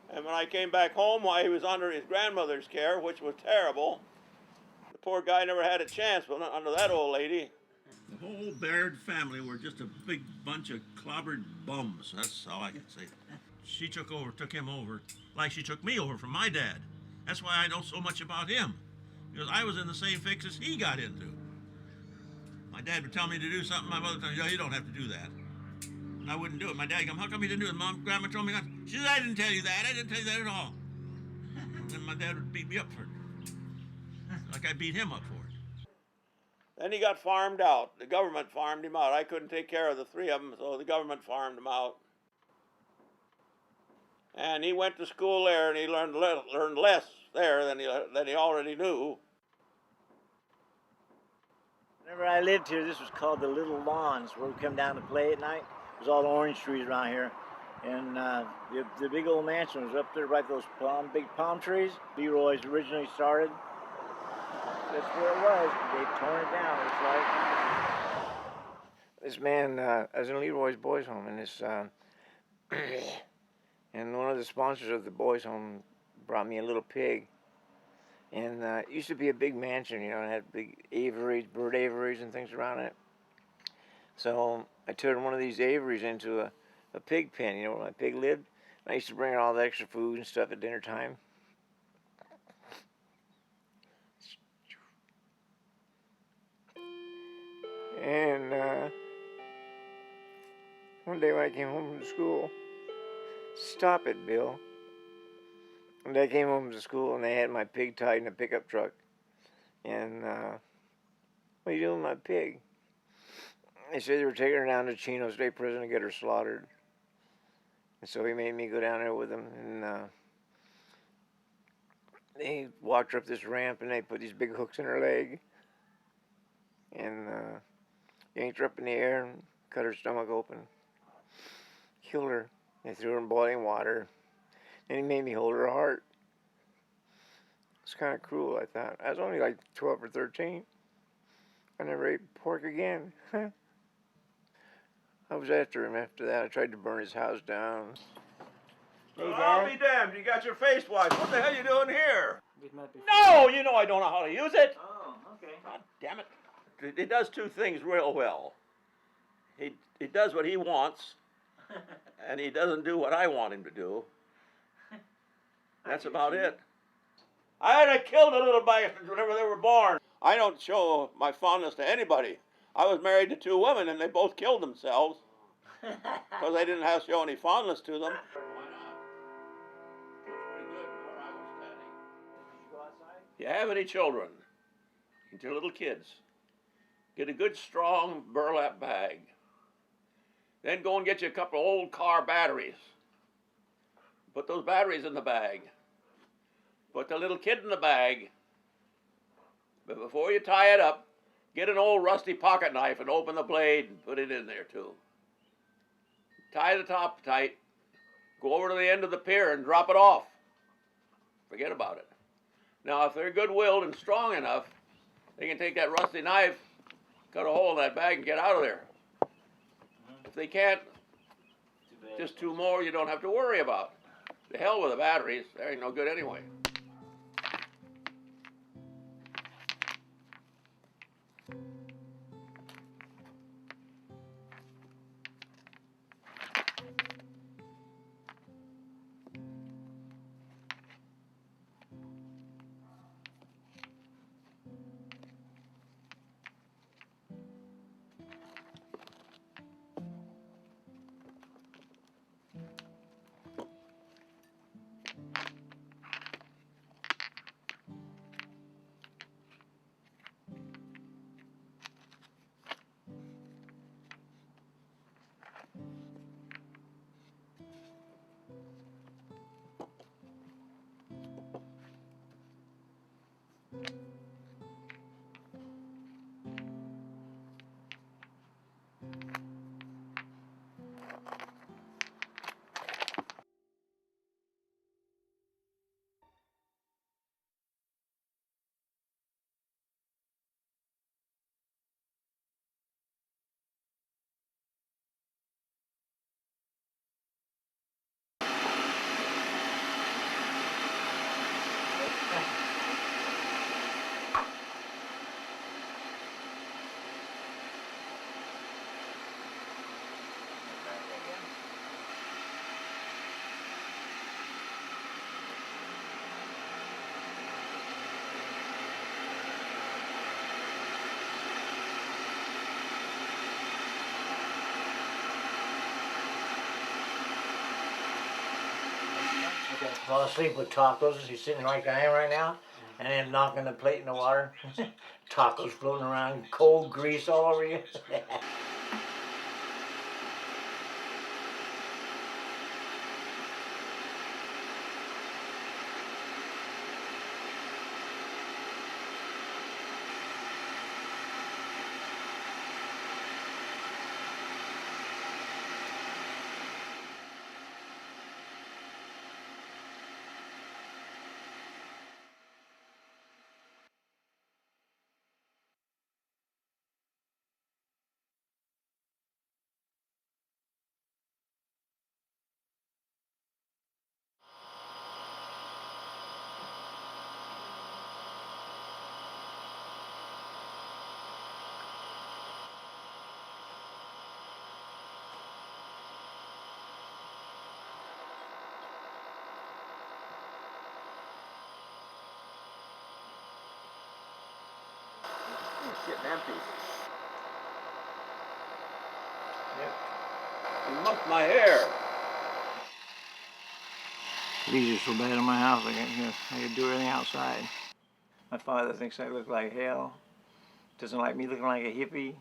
And when I came back home, he was under his grandmother's care, which was terrible. The poor guy never had a chance under that old lady. The whole Baird family were just a big bunch of clobbered bums. That's all I can say. She took him over, like she took me over from my dad. That's why I know so much about him, because I was in the same fix as he got into. My dad would tell me to do something, my mother would tell me, "No, you don't have to do that." And I wouldn't do it. My dad would come, "How come you didn't do it?" Mom, Grandma told me not. She said, "I didn't tell you that. I didn't tell you that at all." And my dad would beat me up for it, like I beat him up for it. Then he got farmed out. The government farmed him out. I couldn't take care of the three of them, so the government farmed him out. And he went to school there, and he learned less there than he already knew. Whenever I lived here, this was called the Little Lawns, where we come down to play at night. There's all the orange trees around here. And the big old mansion was up there by those big palm trees. Leroy's originally started. That's where it was. They've torn it down, it's like. This man, I was in Leroy's boys' home, and this, and one of the sponsors of the boys' home brought me a little pig. And it used to be a big mansion, you know, it had big aviaries, bird aviaries and things around it. So I turned one of these aviaries into a pig pen, you know, where my pig lived. And I used to bring all the extra food and stuff at dinner time. And one day when I came home from school, "Stop it, Bill." And I came home from school and they had my pig tied in a pickup truck. And, "What are you doing with my pig?" They said they were taking her down to Chino State Prison to get her slaughtered. And so he made me go down there with him. And they walked her up this ramp and they put these big hooks in her leg. And yanked her up in the air and cut her stomach open. Killed her. They threw her in boiling water. And he made me hold her heart. It's kind of cruel, I thought. I was only like 12 or 13. I never ate pork again. I was after him after that. I tried to burn his house down. Hey, Dad. I'll be damned. You got your face washed. What the hell are you doing here? No, you know I don't know how to use it. Oh, okay. God damn it. He does two things real well. He does what he wants, and he doesn't do what I want him to do. That's about it. I had killed a little bastard whenever they were born. I don't show my fondness to anybody. I was married to two women, and they both killed themselves because they didn't have to show any fondness to them. If you have any children, your little kids, get a good strong burlap bag. Then go and get you a couple of old car batteries. Put those batteries in the bag. Put the little kid in the bag. But before you tie it up, get an old rusty pocket knife and open the blade and put it in there too. Tie the top tight. Go over to the end of the pier and drop it off. Forget about it. Now, if they're good-willed and strong enough, they can take that rusty knife, cut a hole in that bag and get out of there. If they can't, just two more you don't have to worry about. The hell with the batteries, they ain't no good anyway. fall asleep with tacos. He's sitting like I am right now, and then knocking the plate in the water. Tacos floating around, cold grease all over you. It's getting empty. Yep. You mucked my hair. These are so bad in my house, I can do everything outside. My father thinks I look like hell. Doesn't like me looking like a hippie.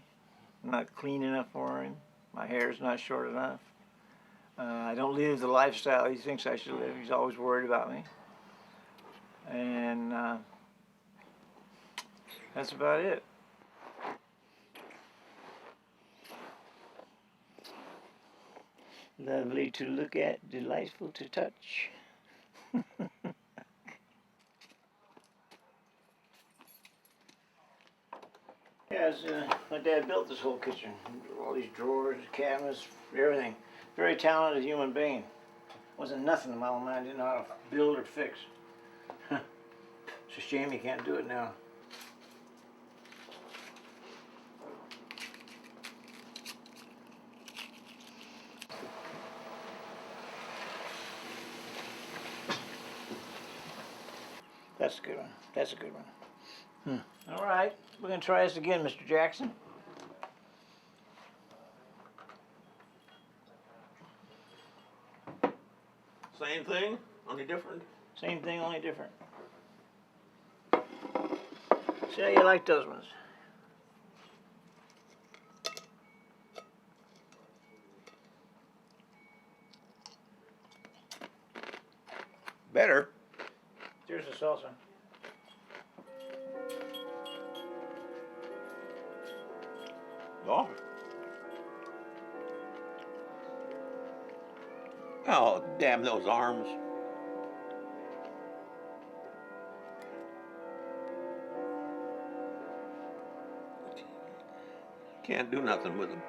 I'm not clean enough for him. My hair's not short enough. I don't live the lifestyle he thinks I should live. He's always worried about me. And that's about it. Lovely to look at, delightful to touch. Yes, my dad built this whole kitchen. All these drawers, cabinets, everything. Very talented human being. Wasn't nothing my old man didn't know how to build or fix. It's a shame he can't do it now. That's a good one. That's a good one. All right, we're going to try this again, Mr. Jackson. Same thing, only different. Same thing, only different. See how you like those ones. Better. Here's the salsa. Oh. Oh, damn those arms. Can't do nothing with them.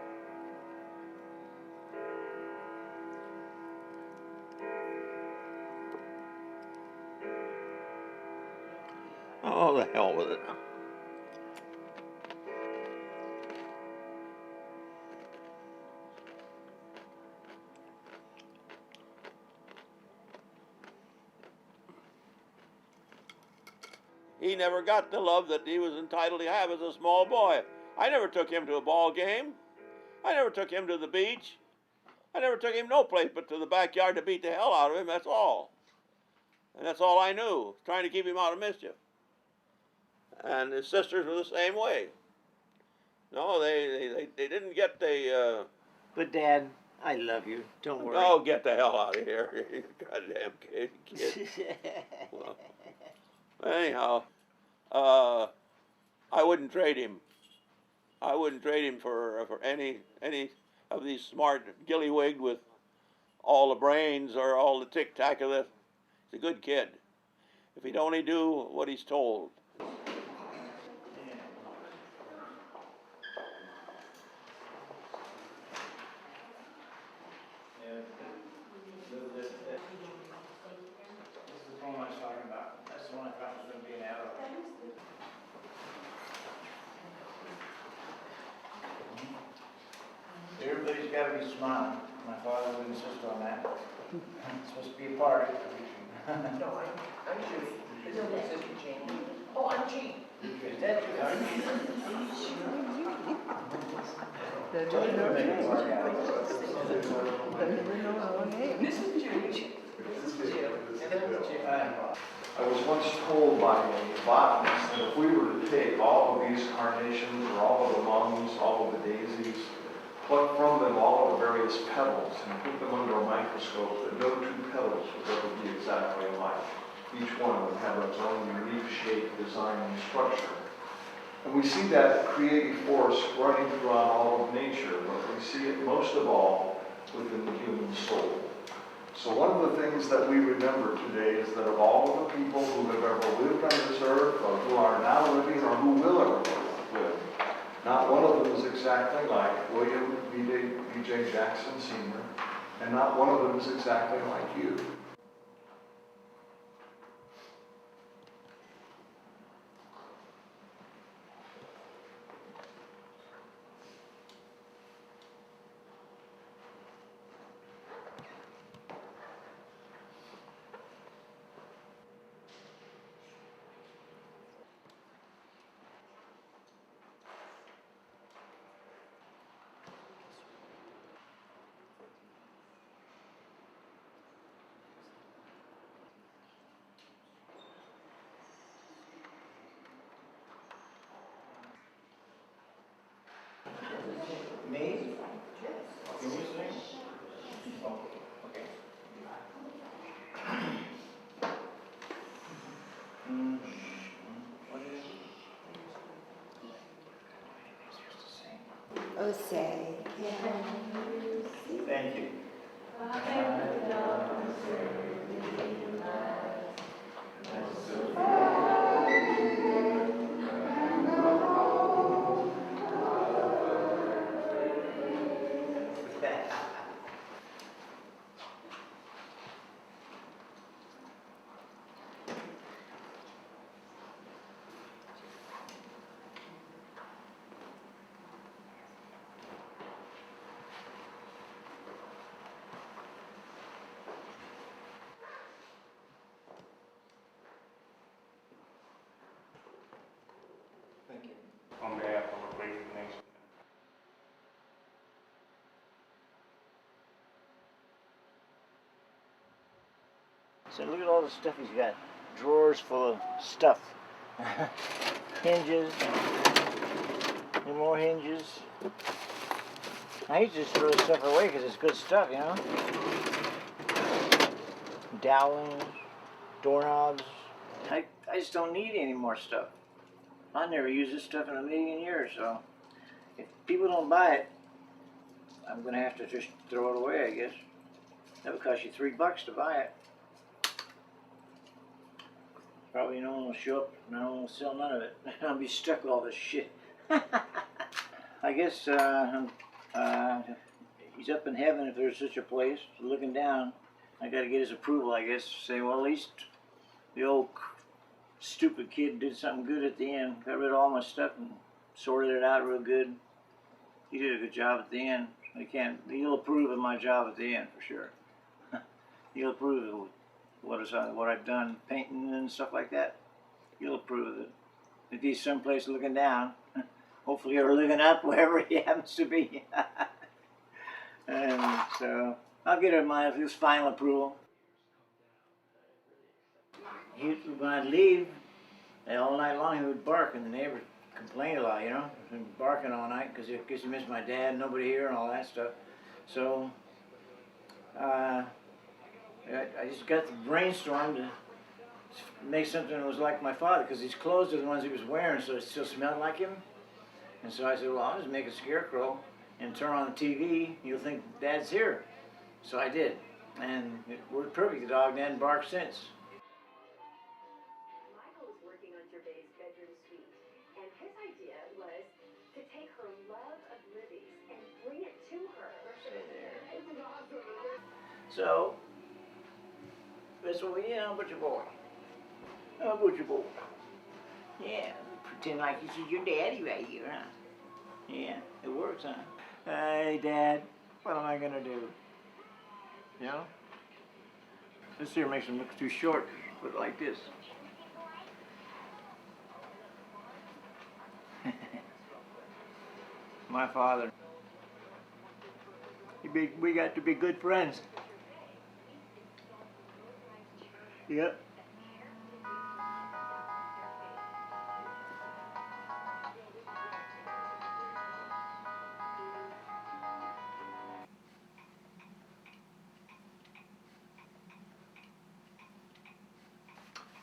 Oh, the hell with it. He never got the love that he was entitled to have as a small boy. I never took him to a ball game. I never took him to the beach. I never took him no place but to the backyard to beat the hell out of him, that's all. And that's all I knew, trying to keep him out of mischief. And his sisters were the same way. No, they didn't get the... But Dad, I love you. Don't worry. Oh, get the hell out of here, you goddamn kid. Well, anyhow, I wouldn't trade him. I wouldn't trade him for any of these smart gilly-wigged with all the brains or all the tic-tac of it. He's a good kid. If he'd only do what he's told. Everybody's got to be smiling. My father would insist on that. It's supposed to be a party. No, I'm Judy. Is your sister Jane? Oh, I'm Jean. Is that you? This is Judy. This is Jill. I was once told by a botanist that if we were to take all of these carnations, or all of the mums, all of the daisies, pluck from them all of the various petals and put them under a microscope, that no two petals would ever be exactly alike. Each one would have its own unique shape, design, and structure. And we see that creative force running throughout all of nature, but we see it most of all within the human soul. So one of the things that we remember today is that of all of the people who have ever lived on this earth, or who are now living, or who will ever live, not one of them is exactly like William B.J. Jackson Sr., and not one of them is exactly like you. Me? Can you sing? Oh, okay. What is it? Oh, say. Thank you. Thank you. On behalf of the Waste Nation. So look at all the stuff he's got. Drawers full of stuff. Hinges. And more hinges. I used to just throw this stuff away because it's good stuff, you know? Dowels, doorknobs. I just don't need any more stuff. I never use this stuff in a million years, so if people don't buy it, I'm gonna have to just throw it away, I guess. That would cost you $3 to buy it. Probably no one will show up, no one will sell none of it. I'll be stuck with all this shit. I guess he's up in heaven if there's such a place, looking down. I gotta get his approval, I guess. Say, well, at least the old stupid kid did something good at the end. Got rid of all my stuff and sorted it out real good. He did a good job at the end. He'll approve of my job at the end for sure. He'll approve of what I've done, painting and stuff like that. He'll approve of it. If he's someplace looking down, hopefully, or looking up, wherever he happens to be. And so I'll get his final approval. When I'd leave, all night long he would bark, and the neighbors complained a lot, you know, barking all night because he missed my dad, nobody here, and all that stuff. So I just got the brainstorm to make something that was like my father, because his clothes are the ones he was wearing, so it still smelled like him. And so I said, well, I'll just make a scarecrow and turn on the TV, you'll think Dad's here. So I did, and it worked perfect. The dog hadn't barked since. Michael was working on Gervais' bedroom suite, and his idea was to take her love of Libby's and bring it to her. So, that's what we did on Butcher Boy. Oh, Butcher Boy. Yeah, pretend like this is your daddy right here, huh? Yeah, it works, huh? Hey, Dad, what am I gonna do? You know? This here makes him look too short. Put it like this. My father. We got to be good friends. Yep.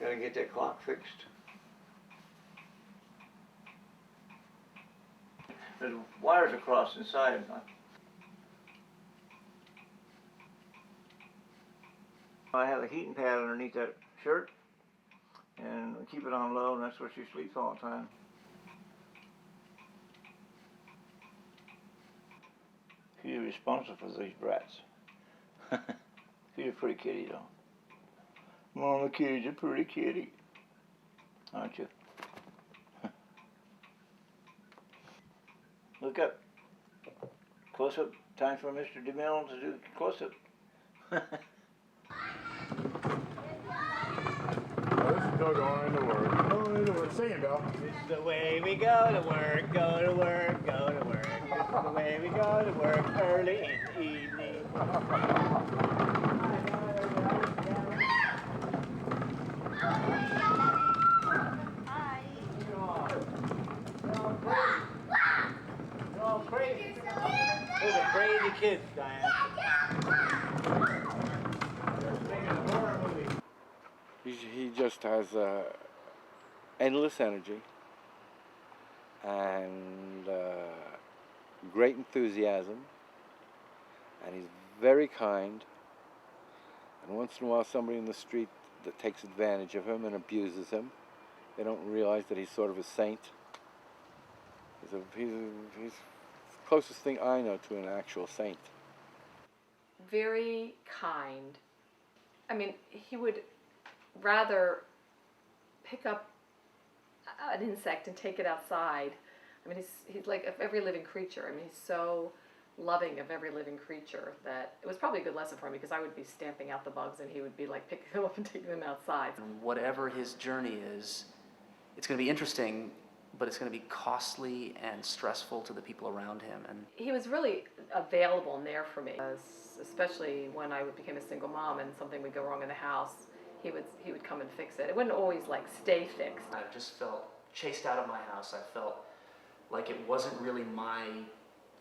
Gotta get that clock fixed. There's wires across inside. I have a heating pad underneath that shirt, and we keep it on low, and that's where she sleeps all the time. She's responsible for these brats. She's a pretty kitty, though. Mama kitty's a pretty kitty, aren't you? Look up. Close up. Time for Mr. DeMille to do close up. This is still going into work. Going into work. Sing it, Bill. This is the way we go to work, go to work, go to work. This is the way we go to work early in the evening. You're all crazy. Those are crazy kids, Dyanne. He just has endless energy and great enthusiasm, and he's very kind. And once in a while, somebody in the street that takes advantage of him and abuses him. They don't realize that he's sort of a saint. He's the closest thing I know to an actual saint. Very kind. I mean, he would rather pick up an insect and take it outside. I mean, he's like every living creature. I mean, he's so loving of every living creature that it was probably a good lesson for me, because I would be stamping out the bugs and he would be like picking them up and taking them outside. Whatever his journey is, it's going to be interesting, but it's going to be costly and stressful to the people around him. And he was really available and there for me, especially when I became a single mom and something would go wrong in the house. He would come and fix it. It wouldn't always like stay fixed. I just felt chased out of my house. I felt like it wasn't really my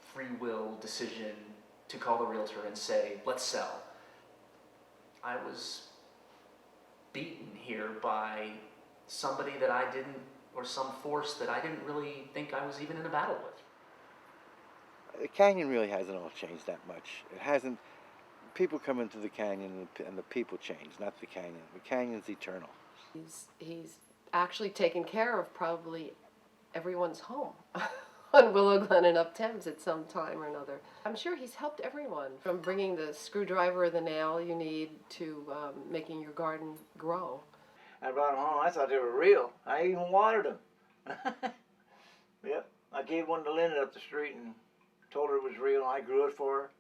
free will decision to call the realtor and say, let's sell. I was beaten here by somebody that I didn't, or some force that I didn't really think I was even in a battle with. The canyon really hasn't all changed that much. It hasn't. People come into the canyon and the people change, not the canyon. The canyon's eternal. He's actually taken care of probably everyone's home on Willow Glen and up Thames at some time or another. I'm sure he's helped everyone, from bringing the screwdriver or the nail you need to making your garden grow. I brought them home. I thought they were real. I even watered them. Yep. I gave one to Linda up the street and told her it was real. I grew it for her.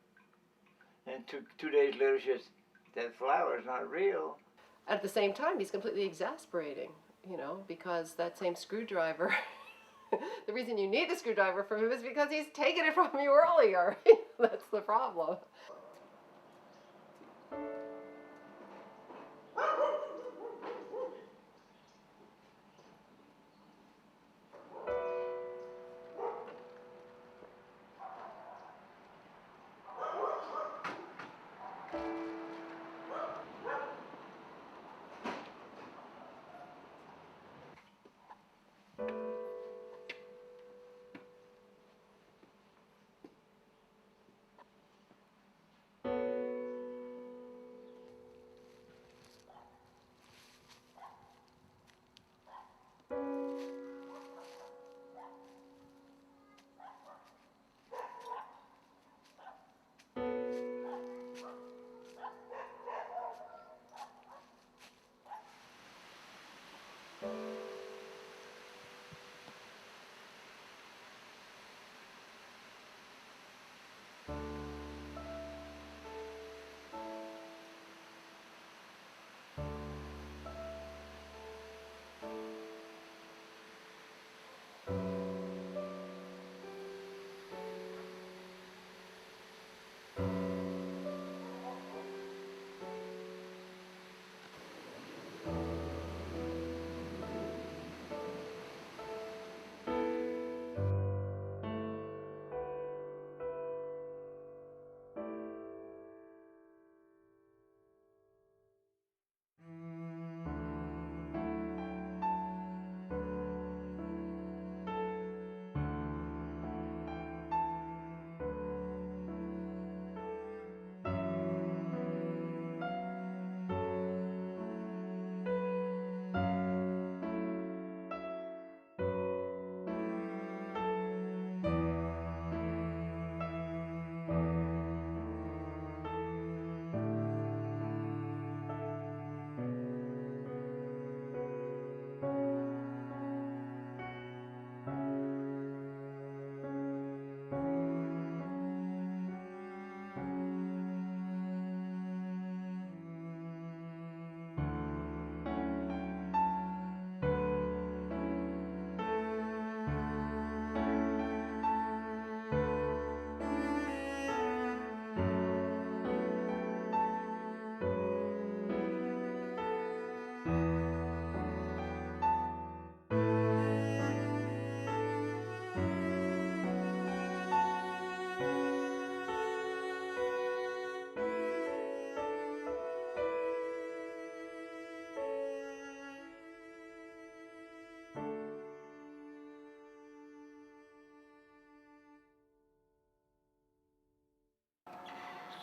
And two days later, she says, that flower is not real. At the same time, he's completely exasperating, you know, because that same screwdriver, the reason you need the screwdriver from him is because he's taken it from you earlier. That's the problem.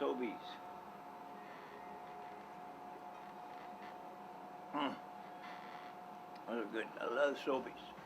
Sobeys. Those are good. I love Sobeys.